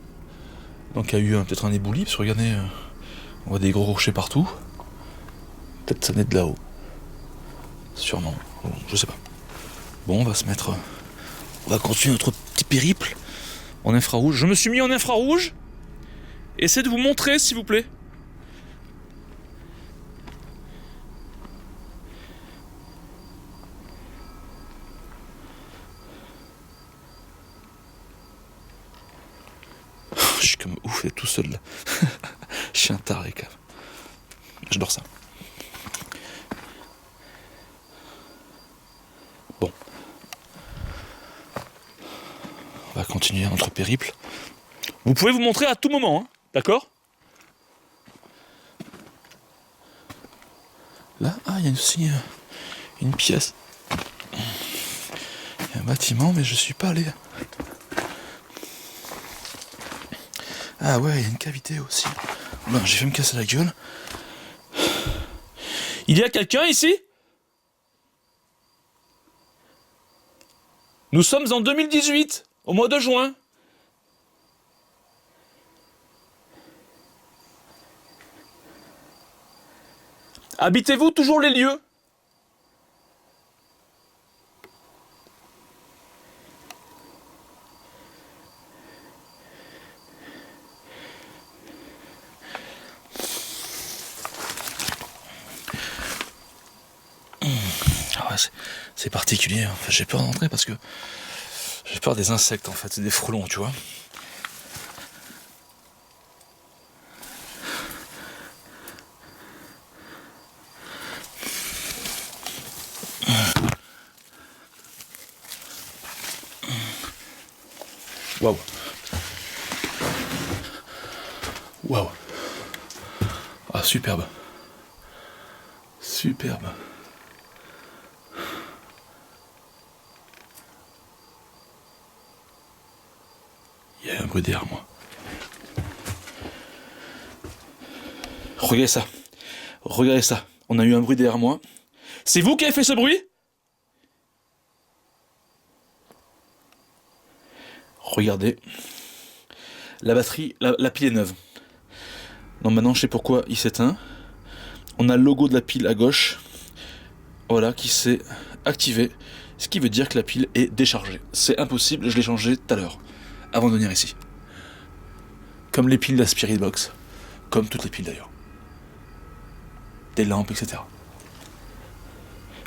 Speaker 1: Donc il y a eu peut-être un éboulis, parce que regardez, on voit des gros rochers partout. Peut-être ça venait de là-haut. Sûrement, bon, je sais pas. Bon, on va se mettre... On va continuer notre petit périple en infrarouge. Je me suis mis en infrarouge. Essayez de vous montrer, s'il vous plaît. Je suis comme ouf d'être tout seul là. Je suis un taré quand même. J'adore ça. Bon. On va continuer notre périple. Vous pouvez vous montrer à tout moment, hein, d'accord? Là, il y a aussi une pièce. Il y a un bâtiment, mais je suis pas allé. Ah ouais, il y a une cavité aussi. Ben, j'ai fait me casser la gueule. Il y a quelqu'un ici? Nous sommes en 2018, au mois de juin. Habitez-vous toujours les lieux? Ah ouais, c'est particulier. Enfin, j'ai peur d'entrer parce que j'ai peur des insectes en fait, c'est des frelons, tu vois. Waouh. Waouh. Ah, superbe. Superbe. Il y a un bruit derrière moi. Regardez ça. Regardez ça. On a eu un bruit derrière moi. C'est vous qui avez fait ce bruit? Regardez. La batterie, la pile est neuve. Donc maintenant je sais pourquoi il s'éteint. On a le logo de la pile à gauche. Voilà, qui s'est activé. Ce qui veut dire que la pile est déchargée. C'est impossible, je l'ai changé tout à l'heure. Avant de venir ici. Comme les piles de la Spirit Box. Comme toutes les piles d'ailleurs. Des lampes, etc.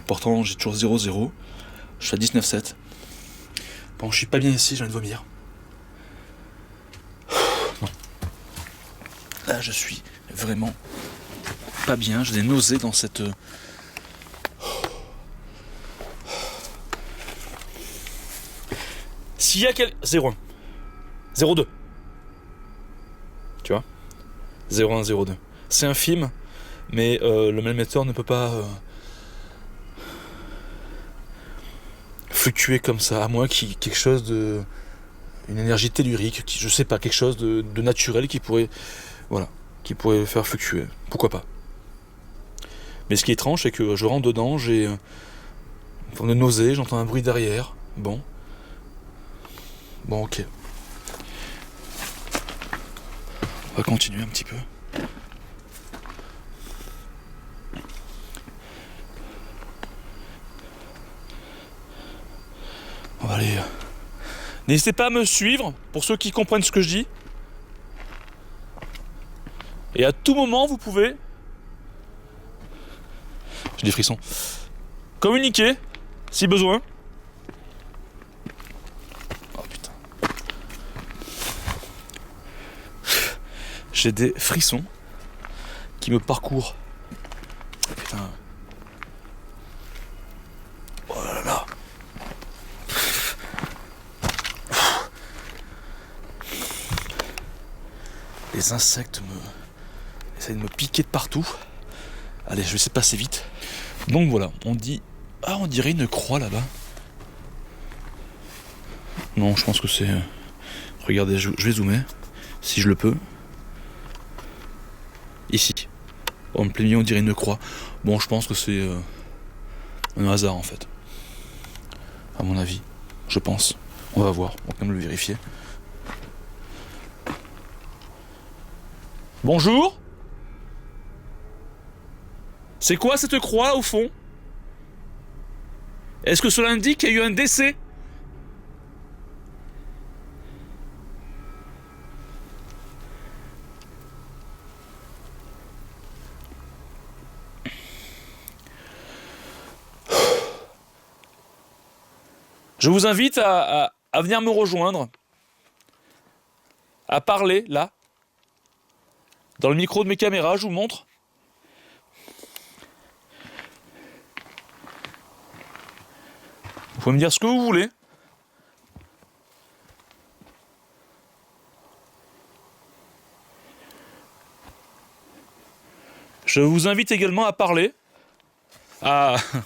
Speaker 1: Pourtant j'ai toujours 0,0. Je suis à 19,7. Bon, je suis pas bien ici, je viens de vomir. Non. Là je suis vraiment pas bien, j'ai des nausées dans cette... S'il y a quel... 0,1. 0,2. Tu vois, 0,1, 0,2. C'est infime, mais le malémetteur ne peut pas fluctuer comme ça, à moins qu'il y ait quelque chose de... une énergie tellurique, je sais pas, quelque chose de naturel qui pourrait... Voilà, qui pourrait faire fluctuer. Pourquoi pas. Mais ce qui est étrange, c'est que je rentre dedans, j'ai une forme de nausée, j'entends un bruit derrière. Bon, ok. On va continuer un petit peu. On va aller... N'hésitez pas à me suivre, pour ceux qui comprennent ce que je dis. Et à tout moment, vous pouvez... J'ai des frissons. Communiquer, si besoin. Oh putain. J'ai des frissons qui me parcourent. Putain. Oh là là. Les insectes essayent de me piquer de partout. Allez, je vais essayer de passer vite. Donc voilà, on dit... Ah, on dirait une croix là-bas. Non, je pense que c'est Regardez, je vais zoomer, si je le peux. Ici. En plein milieu, on dirait une croix. Bon, je pense que c'est un hasard en fait. À mon avis, je pense. On va voir, on va quand même le vérifier. Bonjour. C'est quoi cette croix au fond? Est-ce que cela indique qu'il y a eu un décès? Je vous invite à venir me rejoindre, à parler, là, dans le micro de mes caméras, je vous montre. Vous pouvez me dire ce que vous voulez. Je vous invite également à parler.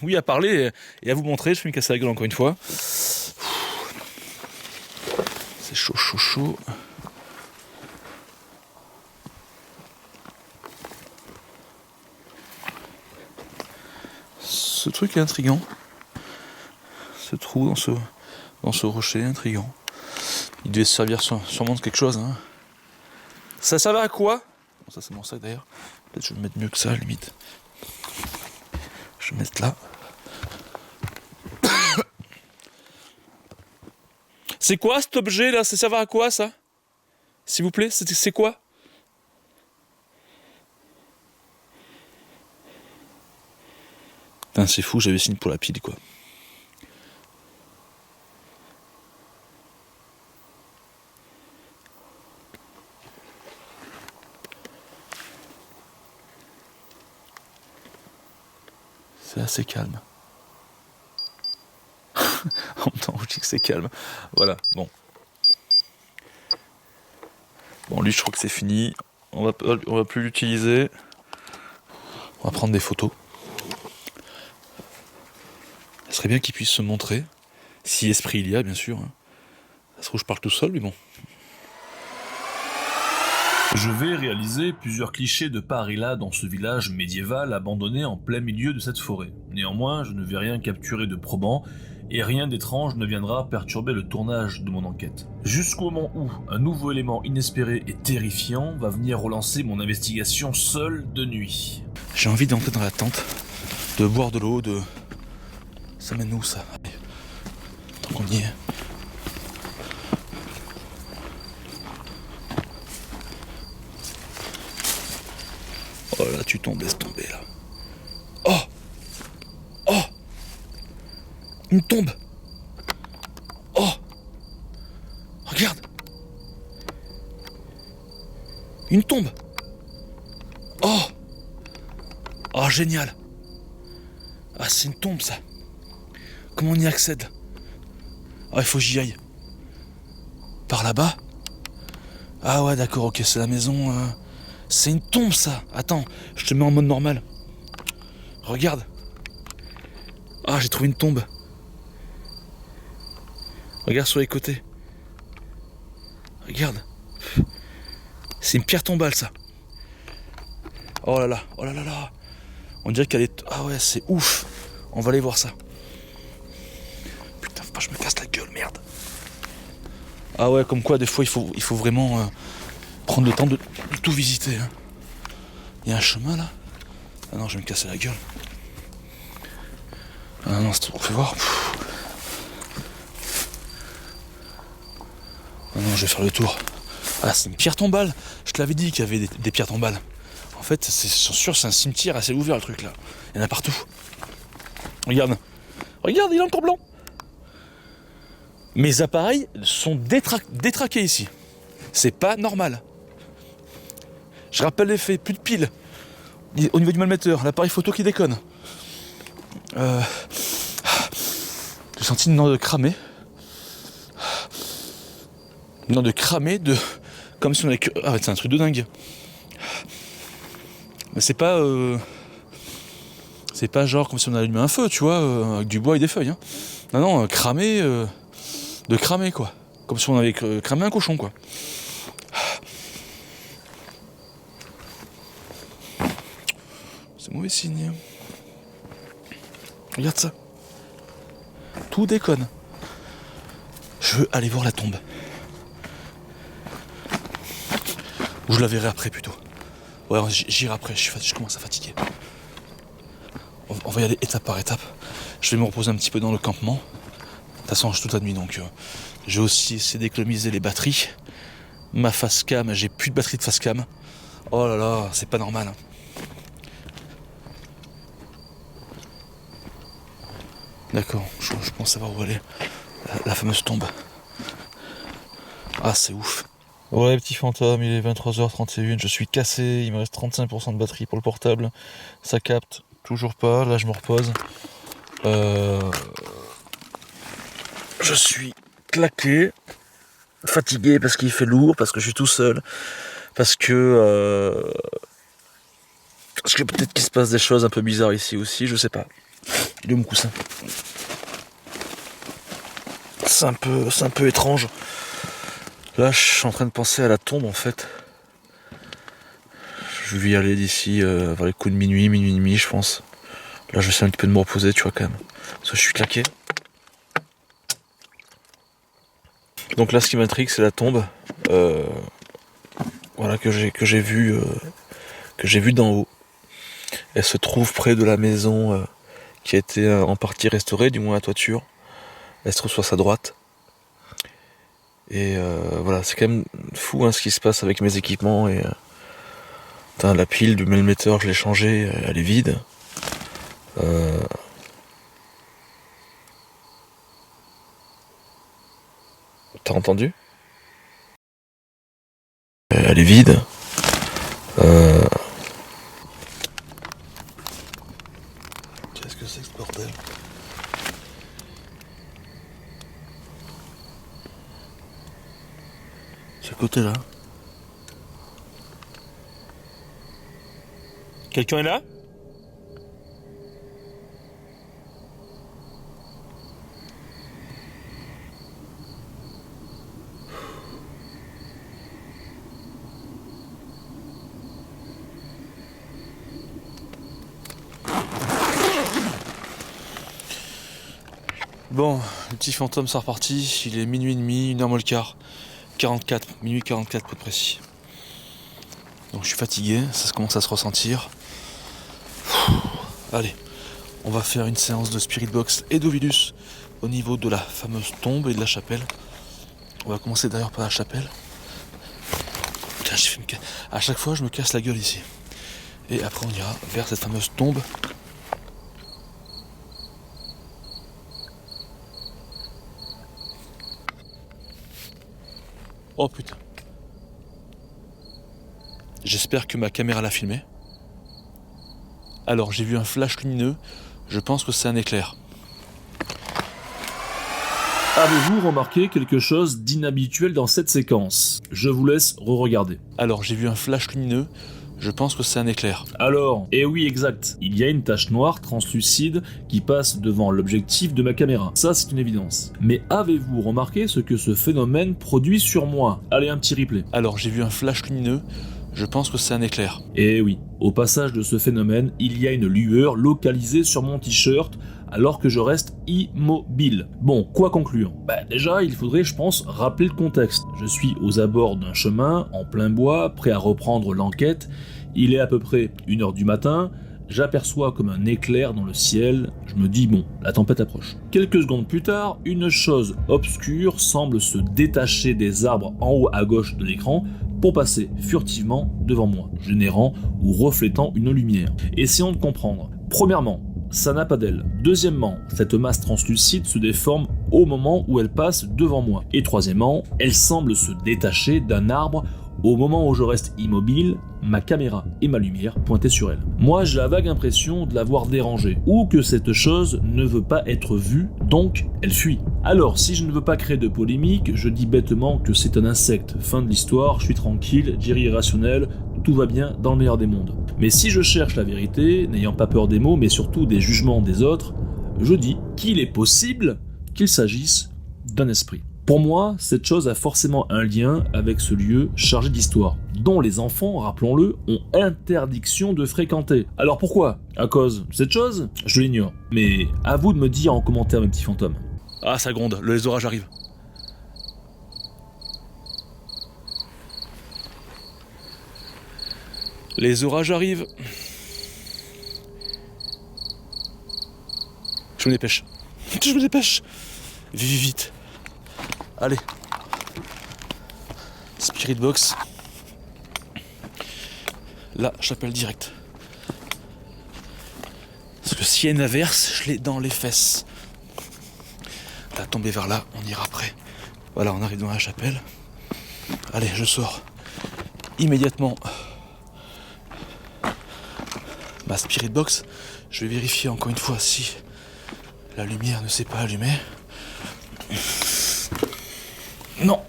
Speaker 1: Oui, à parler et à vous montrer. Je vais me casser la gueule encore une fois. C'est chaud, chaud, chaud. Ce truc est intriguant. Ce trou dans ce rocher est intriguant. Il devait se servir sûrement de quelque chose. Hein. Ça servait à quoi? Bon, ça c'est mon sac d'ailleurs. Peut-être que je vais me mettre mieux que ça, limite. Je vais mettre là. C'est quoi cet objet là? Ça servait à quoi ça? S'il vous plaît, c'est quoi? Putain, c'est fou, j'avais signé pour la pile quoi. C'est assez calme. En même temps, je dis que c'est calme. Voilà, bon. Bon, lui, je crois que c'est fini. On va plus l'utiliser. On va prendre des photos. Ce serait bien qu'il puisse se montrer. Si esprit il y a, bien sûr. Ça se trouve, je parle tout seul, mais bon. Je vais réaliser plusieurs clichés de part et là dans ce village médiéval abandonné en plein milieu de cette forêt. Néanmoins, je ne vais rien capturer de probant et rien d'étrange ne viendra perturber le tournage de mon enquête. Jusqu'au moment où un nouveau élément inespéré et terrifiant va venir relancer mon investigation seule de nuit. J'ai envie d'entrer dans la tente, de boire de l'eau, de... Ça mène où ça? Tant qu'on y est. Oh là, tu tombes, laisse tomber là. Oh! Oh! Une tombe! Oh! Regarde! Une tombe! Oh! Oh, génial! Ah, c'est une tombe ça! Comment on y accède? Ah, il faut que j'y aille. Par là-bas? Ah ouais, d'accord, ok, c'est la maison... C'est une tombe ça. Attends, je te mets en mode normal. Regarde. Ah, j'ai trouvé une tombe. Regarde sur les côtés. Regarde. C'est une pierre tombale ça. Oh là là, oh là là là. On dirait qu'elle est... Ah ouais, c'est ouf. On va aller voir ça. Putain, faut pas que je me casse la gueule, merde. Ah ouais, comme quoi des fois il faut vraiment... prendre le temps de tout visiter. Hein. Il y a un chemin là. Ah non, je vais me casser la gueule. Ah non, on fait voir. Ah non, je vais faire le tour. Ah, c'est une pierre tombale. Je te l'avais dit qu'il y avait des pierres tombales. En fait, c'est sûr, c'est un cimetière assez ouvert le truc là. Il y en a partout. Regarde. Regarde, il est encore blanc. Mes appareils sont détraqués ici. C'est pas normal. Je rappelle les faits, plus de piles. Au niveau du malmetteur, l'appareil photo qui déconne. J'ai senti une odeur de cramé. Une odeur de cramé, comme si on avait... Ah, c'est un truc de dingue. Mais c'est pas... C'est pas genre comme si on allumait un feu, tu vois, avec du bois et des feuilles. Hein. Non, cramé... de cramé, quoi. Comme si on avait cramé un cochon, quoi. C'est mauvais signe. Regarde ça. Tout déconne. Je veux aller voir la tombe. Ou je la verrai après plutôt. Ouais, j'irai après, je commence à fatiguer. On va y aller étape par étape. Je vais me reposer un petit peu dans le campement. De toute façon, je toute la nuit, donc j'ai aussi essayé d'économiser les batteries. Ma face cam, j'ai plus de batterie de face cam. Oh là là, c'est pas normal. D'accord, je pense savoir où aller. La fameuse tombe. Ah, c'est ouf. Ouais, petit fantôme, il est 23h31, je suis cassé, il me reste 35% de batterie pour le portable. Ça capte toujours pas, là je me repose. Je suis claqué, fatigué parce qu'il fait lourd, parce que je suis tout seul, parce que peut-être qu'il se passe des choses un peu bizarres ici aussi, je sais pas. Il est où mon coussin ? C'est un peu étrange. Là, je suis en train de penser à la tombe en fait. Je vais y aller d'ici vers les coups de minuit et demi, je pense. Là, je vais essayer un petit peu de me reposer, tu vois, quand même. Parce que je suis claqué. Donc là, ce qui m'intrigue, c'est la tombe. Voilà, que j'ai vu d'en haut. Elle se trouve près de la maison qui a été en partie restaurée, du moins la toiture. Elle se trouve sur sa droite. Et voilà, c'est quand même fou ce qui se passe avec mes équipements. Et la pile du mailmetteur, je l'ai changée, elle est vide. T'as entendu ? Elle est vide. Qu'est-ce que c'est que ce bordel ? Ce côté-là. Quelqu'un est là ? Bon, le petit fantôme c'est reparti, il est minuit et demi, 1h moins le quart, 44, minuit 44 pour être précis. Donc je suis fatigué, ça commence à se ressentir. Allez, on va faire une séance de Spirit Box et d'Ovilus au niveau de la fameuse tombe et de la chapelle. On va commencer d'ailleurs par la chapelle. Putain, à chaque fois je me casse la gueule ici. Et après on ira vers cette fameuse tombe. Oh putain. J'espère que ma caméra l'a filmé. Alors j'ai vu un flash lumineux, je pense que c'est un éclair.
Speaker 2: Avez-vous remarqué quelque chose d'inhabituel dans cette séquence ? Je vous laisse re-regarder.
Speaker 1: Alors j'ai vu un flash lumineux, je pense que c'est un éclair.
Speaker 2: Alors, eh oui exact, il y a une tache noire translucide qui passe devant l'objectif de ma caméra. Ça c'est une évidence. Mais avez-vous remarqué ce que ce phénomène produit sur moi ? Allez, un petit replay.
Speaker 1: Alors j'ai vu un flash lumineux, je pense que c'est un éclair.
Speaker 2: Eh oui, au passage de ce phénomène, il y a une lueur localisée sur mon t-shirt alors que je reste immobile. Bon, quoi conclure ? Déjà, il faudrait, je pense, rappeler le contexte. Je suis aux abords d'un chemin, en plein bois, prêt à reprendre l'enquête. Il est à peu près 1h du matin, j'aperçois comme un éclair dans le ciel, je me dis bon, la tempête approche. Quelques secondes plus tard, une chose obscure semble se détacher des arbres en haut à gauche de l'écran pour passer furtivement devant moi, générant ou reflétant une lumière. Essayons de comprendre. Premièrement, ça n'a pas d'aile. Deuxièmement, cette masse translucide se déforme au moment où elle passe devant moi. Et troisièmement, elle semble se détacher d'un arbre au moment où je reste immobile, ma caméra et ma lumière pointaient sur elle. Moi, j'ai la vague impression de l'avoir dérangée, ou que cette chose ne veut pas être vue, donc elle fuit. Alors, si je ne veux pas créer de polémique, je dis bêtement que c'est un insecte. Fin de l'histoire, je suis tranquille, dirai irrationnel, tout va bien dans le meilleur des mondes. Mais si je cherche la vérité, n'ayant pas peur des mots, mais surtout des jugements des autres, je dis qu'il est possible qu'il s'agisse d'un esprit. Pour moi, cette chose a forcément un lien avec ce lieu chargé d'histoire, dont les enfants, rappelons-le, ont interdiction de fréquenter. Alors pourquoi? À cause de cette chose? Je l'ignore. Mais à vous de me dire en commentaire, mes petits fantômes.
Speaker 1: Ah, ça gronde, les orages arrivent. Les orages arrivent. Je me dépêche. Je me dépêche. Vite, vite. Allez. Spirit Box. Là, j'appelle direct. Parce que s'il y a une averse, je l'ai dans les fesses. Là, tomber vers là, on ira après. Voilà, on arrive dans la chapelle. Allez, je sors. Immédiatement. Ma Spirit Box. Je vais vérifier encore une fois si la lumière ne s'est pas allumée. Non.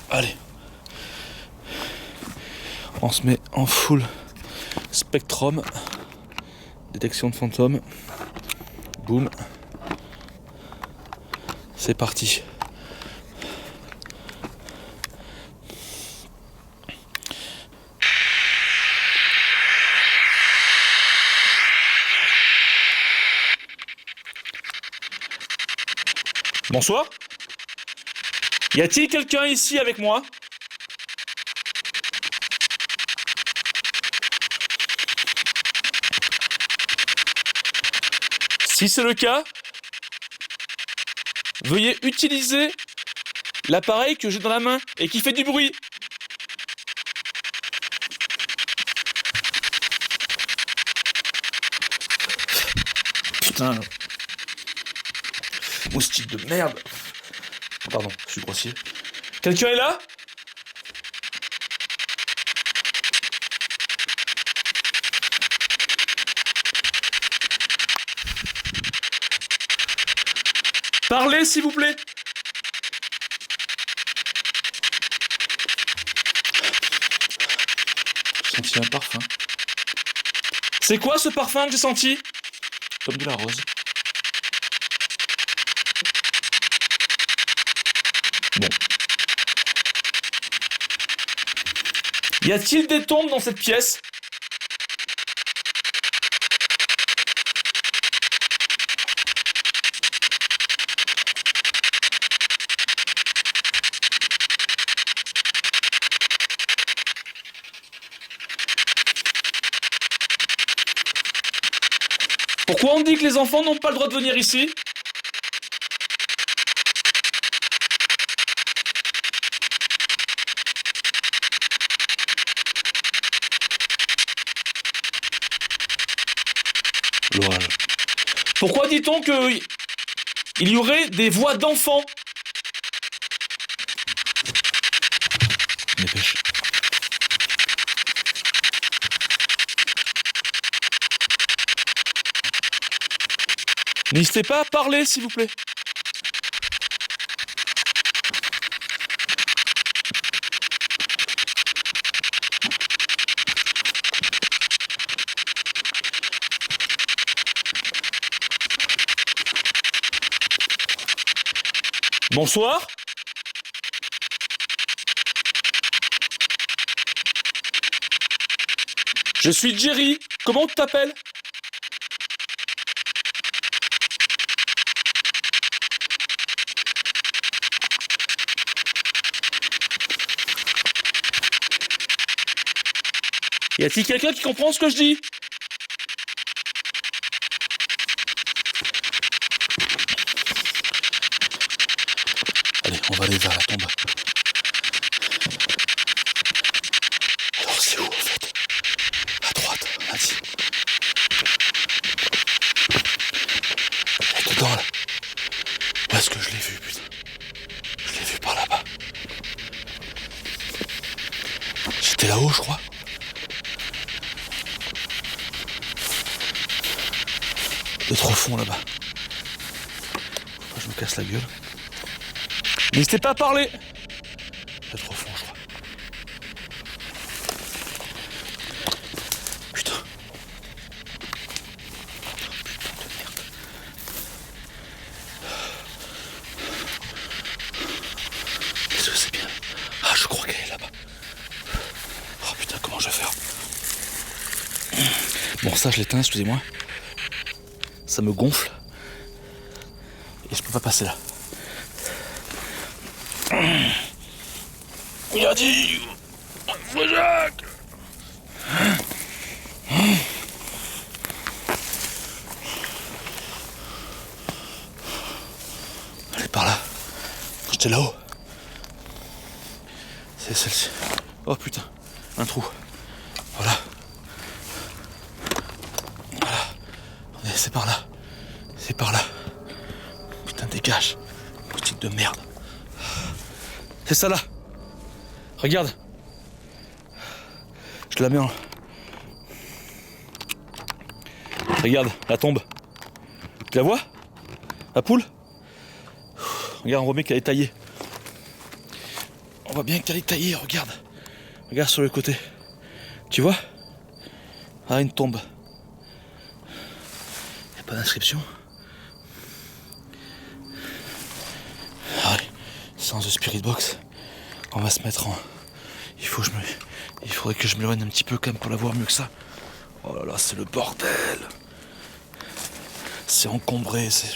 Speaker 1: Allez. On se met en full spectrum. Détection de fantômes. Boum. C'est parti. Bonsoir. Y a-t-il quelqu'un ici avec moi? Si c'est le cas, veuillez utiliser l'appareil que j'ai dans la main et qui fait du bruit. Putain. Moustique de merde. Pardon, je suis grossier. Quelqu'un est là? Parlez, s'il vous plaît. J'ai senti un parfum. C'est quoi ce parfum que j'ai senti? Comme de la rose. Bon. Y a-t-il des tombes dans cette pièce? Pourquoi on dit que les enfants n'ont pas le droit de venir ici? L'orage. Pourquoi dit-on que il y aurait des voix d'enfants? Dépêche. N'hésitez pas à parler, s'il vous plaît. Bonsoir. Je suis Jerry. Comment tu t'appelles? Y a-t-il quelqu'un qui comprend ce que je dis? Allez, on va aller vers la tombe. Alors c'est où en fait? À droite, on a dit. Elle est dedans là. Où est-ce que je l'ai vu, putain? Je l'ai vu par là-bas. J'étais là-haut, je crois. Il est trop fond là-bas. Je me casse la gueule. N'hésitez pas à parler. C'est trop fond, je crois. Putain. Putain de merde. Bon, ça, je l'éteins, excusez-moi. Ça me gonfle. Et je peux pas passer là. Il a dit... Jacques. Elle est par là. J'étais là-haut. C'est celle-ci. Oh putain, un trou. Voilà. Voilà. C'est par là. C'est par là. Putain, dégage. Boutique de merde. C'est ça là. Regarde. Je la mets en... Regarde, la tombe. Tu la vois? La poule? Regarde, on voit bien qu'elle est taillée. On voit bien qu'elle est taillée, regarde. Regarde sur le côté. Tu vois? Ah, une tombe. Il n'y a pas d'inscription. Ah oui, sans The Spirit Box. On va se mettre en... Il faudrait que je m'éloigne un petit peu quand même pour la voir mieux que ça. Oh là là, c'est le bordel. C'est encombré, c'est...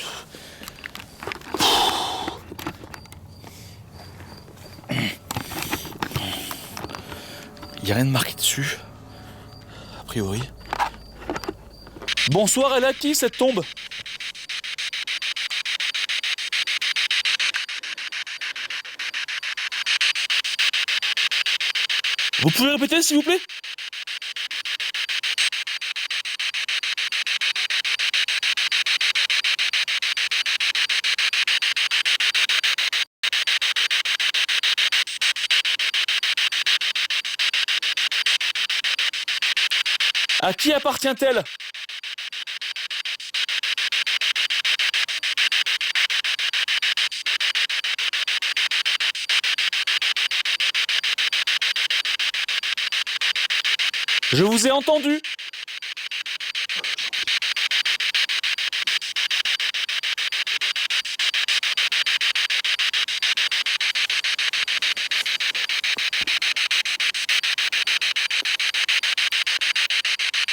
Speaker 1: Il n'y a rien de marqué dessus, a priori. Bonsoir, elle a qui cette tombe? Vous pouvez répéter s'il vous plaît? À qui appartient-elle? Je vous ai entendu.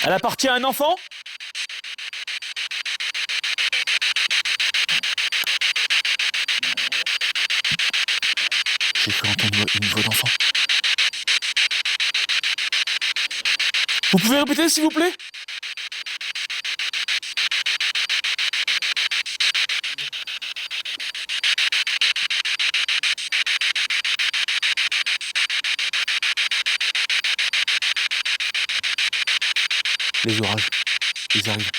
Speaker 1: Elle appartient à un enfant? J'ai cru entendre une voix d'enfant. Vous pouvez répéter s'il vous plaît? Les orages, ils arrivent.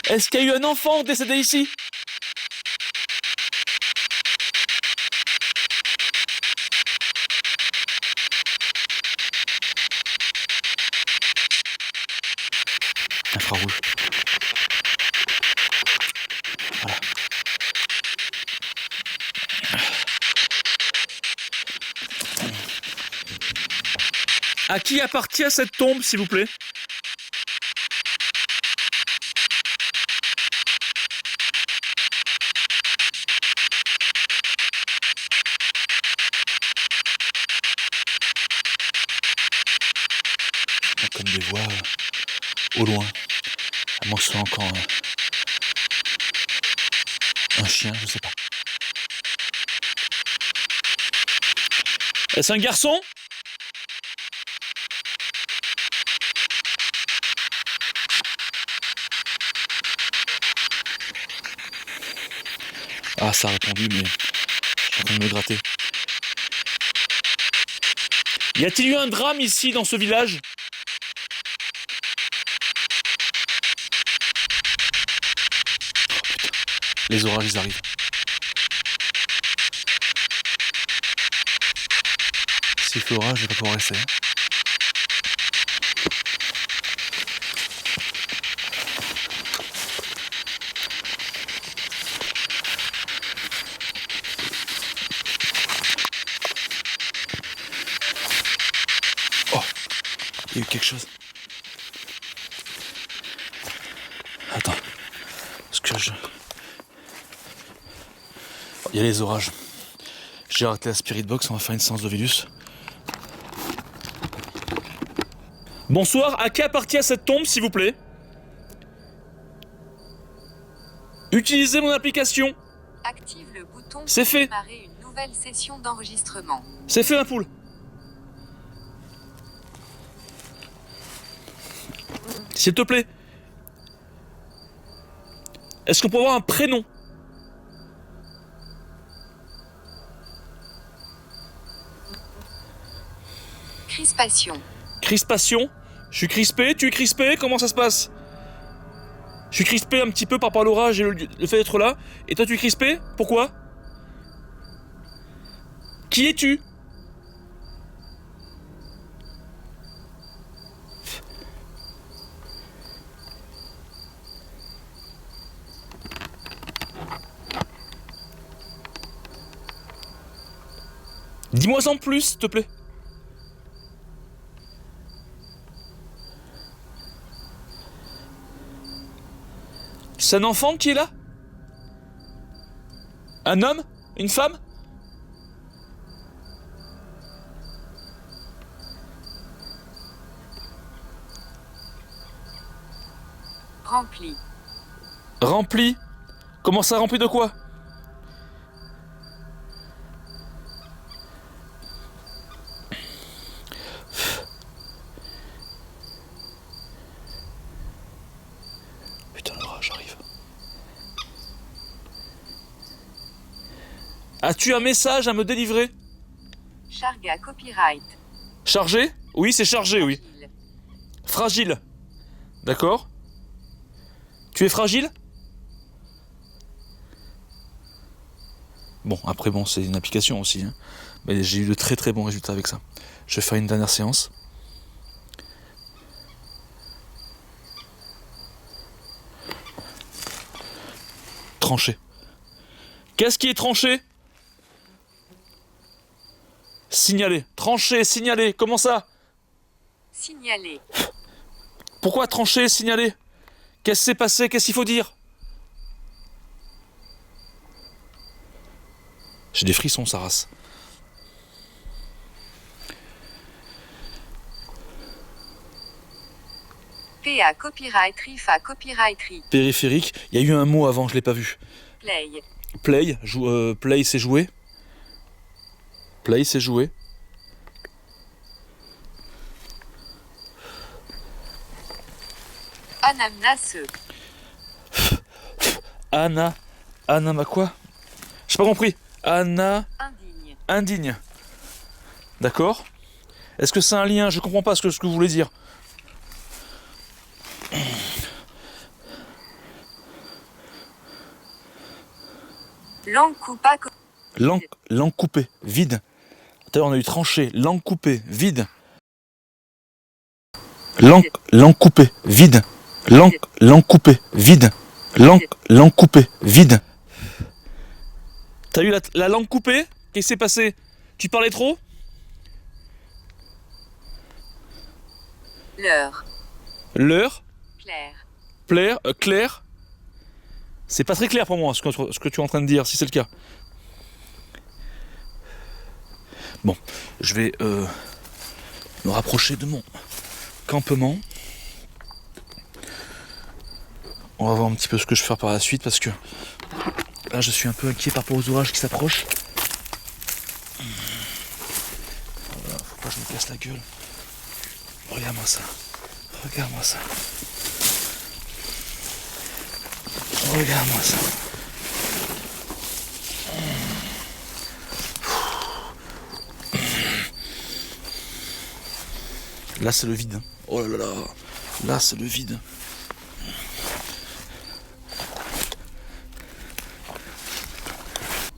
Speaker 1: Est-ce qu'il y a eu un enfant décédé ici? Infrarouge. Voilà. À qui appartient cette tombe, s'il vous plaît? Comme des voix au loin. À moins que ce soit encore un chien, je sais pas. Est-ce un garçon? Ah, ça a répondu, mais je suis en train de me gratter. Y a-t-il eu un drame ici, dans ce village? Les orages, ils arrivent. S'il fait orage, je vais pas pouvoir rester. Oh, il y a eu quelque chose. Attends, parce que il y a les orages. J'ai raté la Spirit Box, on va faire une séance de Vélus. Bonsoir, à qui appartient cette tombe, s'il vous plaît? Utilisez mon application.
Speaker 3: Active le bouton
Speaker 1: C'est
Speaker 3: pour
Speaker 1: fait.
Speaker 3: démarrer une nouvelle session d'enregistrement.
Speaker 1: C'est fait, ma poule. S'il te plaît. Est-ce qu'on peut avoir un prénom?
Speaker 3: Crispation.
Speaker 1: Crispation. Je suis crispé, tu es crispé, comment ça se passe? Je suis crispé un petit peu par rapport à l'orage et le fait d'être là. Et toi tu es crispé? Pourquoi? Qui es-tu? Dis-moi en plus, s'il te plaît. C'est un enfant qui est là? Un homme? Une femme?
Speaker 3: Rempli.
Speaker 1: Rempli? Comment ça, rempli de quoi? Putain, l'orage arrive. As-tu un message à me délivrer?
Speaker 3: Charga copyright.
Speaker 1: Chargé? Oui, c'est chargé, oui.
Speaker 3: Fragile.
Speaker 1: Fragile. D'accord. Tu es fragile? Bon, après, bon, c'est une application aussi. Hein. Mais j'ai eu de très très bons résultats avec ça. Je vais faire une dernière séance. Tranché. Qu'est-ce qui est tranché? Signalé. Tranché, signalé. Comment ça?
Speaker 3: Signalé.
Speaker 1: Pourquoi trancher, signaler? Qu'est-ce qui s'est passé? Qu'est-ce qu'il faut dire? J'ai des frissons, sa race.
Speaker 3: PA copyright, FA copyright,
Speaker 1: Périphérique, il y a eu un mot avant, je l'ai pas vu.
Speaker 3: play.
Speaker 1: Play, play c'est jouer. Play c'est jouer.
Speaker 3: Anamnase.
Speaker 1: Anna ma quoi? J'ai pas compris. Anna
Speaker 3: Indigne.
Speaker 1: indigne. D'accord. Est-ce que c'est un lien? Je comprends pas ce que vous voulez dire.
Speaker 3: Langue coupa.
Speaker 1: Langue coupée, vide. Tout à l'heure on a eu tranché, langue coupée, vide. Langue coupée, vide. Langue coupée, vide. Langue coupée, vide. T'as eu la langue coupée? Qu'est-ce qui s'est passé? Tu parlais trop?
Speaker 3: L'heure.
Speaker 1: L'heure?
Speaker 3: Claire.
Speaker 1: Clair? C'est pas très clair pour moi ce que tu es en train de dire, si c'est le cas. Bon, je vais me rapprocher de mon campement. On va voir un petit peu ce que je vais faire par la suite parce que là je suis un peu inquiet par rapport aux orages qui s'approchent. Voilà, faut pas que je me casse la gueule. Regarde-moi ça. Regarde-moi ça. Regarde-moi ça. Là c'est le vide. Oh là là là. Là c'est le vide.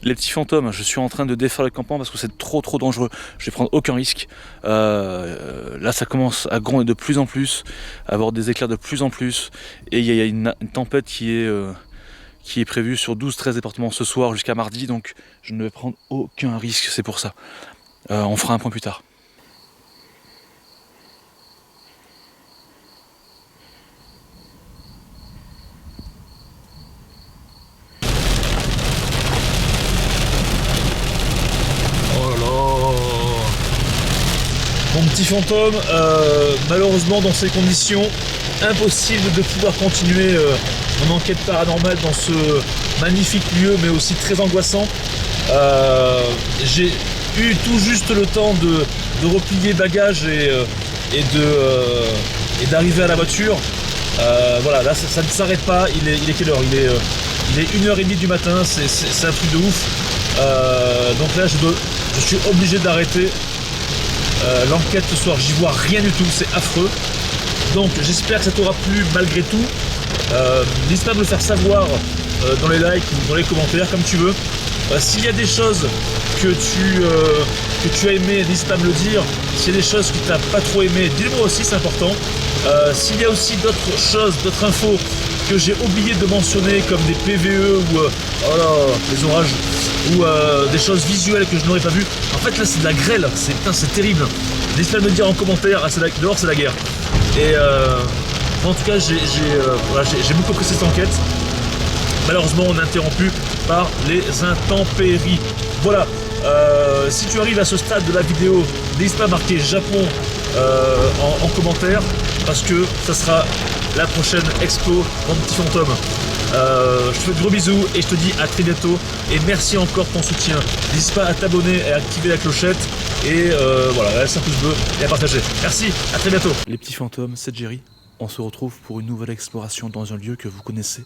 Speaker 1: Les petits fantômes, je suis en train de défaire le campement parce que c'est trop dangereux. Je vais prendre aucun risque. Là ça commence à gronder de plus en plus, à avoir des éclairs de plus en plus. Et il y a une tempête qui est prévue sur 12-13 départements ce soir jusqu'à mardi. Donc je ne vais prendre aucun risque, c'est pour ça. On fera un point plus tard.
Speaker 2: petits fantômes, malheureusement dans ces conditions, impossible de pouvoir continuer mon enquête paranormale dans ce magnifique lieu, mais aussi très angoissant. J'ai eu tout juste le temps de replier bagages et d'arriver à la voiture. Voilà, là ça ne s'arrête pas. Il est quelle heure? Il est 1h30 du matin, c'est un truc de ouf. Donc là je suis obligé d'arrêter l'enquête ce soir. J'y vois rien du tout, c'est affreux. Donc j'espère que ça t'aura plu malgré tout. N'hésite pas à me le faire savoir dans les likes ou dans les commentaires, comme tu veux. S'il y a des choses que tu as aimé, n'hésite pas à me le dire. S'il y a des choses que tu n'as pas trop aimé, dis-le-moi aussi, c'est important. S'il y a aussi d'autres choses, d'autres infos que j'ai oublié de mentionner, comme des PVE ou oh là, les orages, ou des choses visuelles que je n'aurais pas vues. En fait là c'est de la grêle, c'est terrible. N'hésite pas à me le dire en commentaire. Dehors c'est la guerre. Et en tout cas j'ai beaucoup apprécié cette enquête. Malheureusement on est interrompu par les intempéries. Voilà, si tu arrives à ce stade de la vidéo, n'hésite pas à marquer Japon en commentaire, parce que ça sera la prochaine expo Mon Petit Fantôme. Je te fais de gros bisous et je te dis à très bientôt, et merci encore pour ton soutien. N'hésite pas à t'abonner et à activer la clochette, et voilà, laisse un pouce bleu et à partager. Merci, à très bientôt.
Speaker 1: Les petits fantômes, c'est Jerry. On se retrouve pour une nouvelle exploration dans un lieu que vous connaissez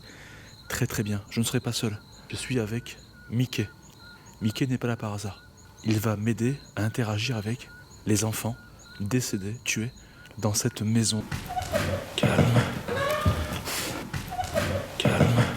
Speaker 1: très très bien. Je ne serai pas seul, je suis avec Mickey. Mickey n'est pas là par hasard. Il va m'aider à interagir avec les enfants décédés, tués dans cette maison. Calme.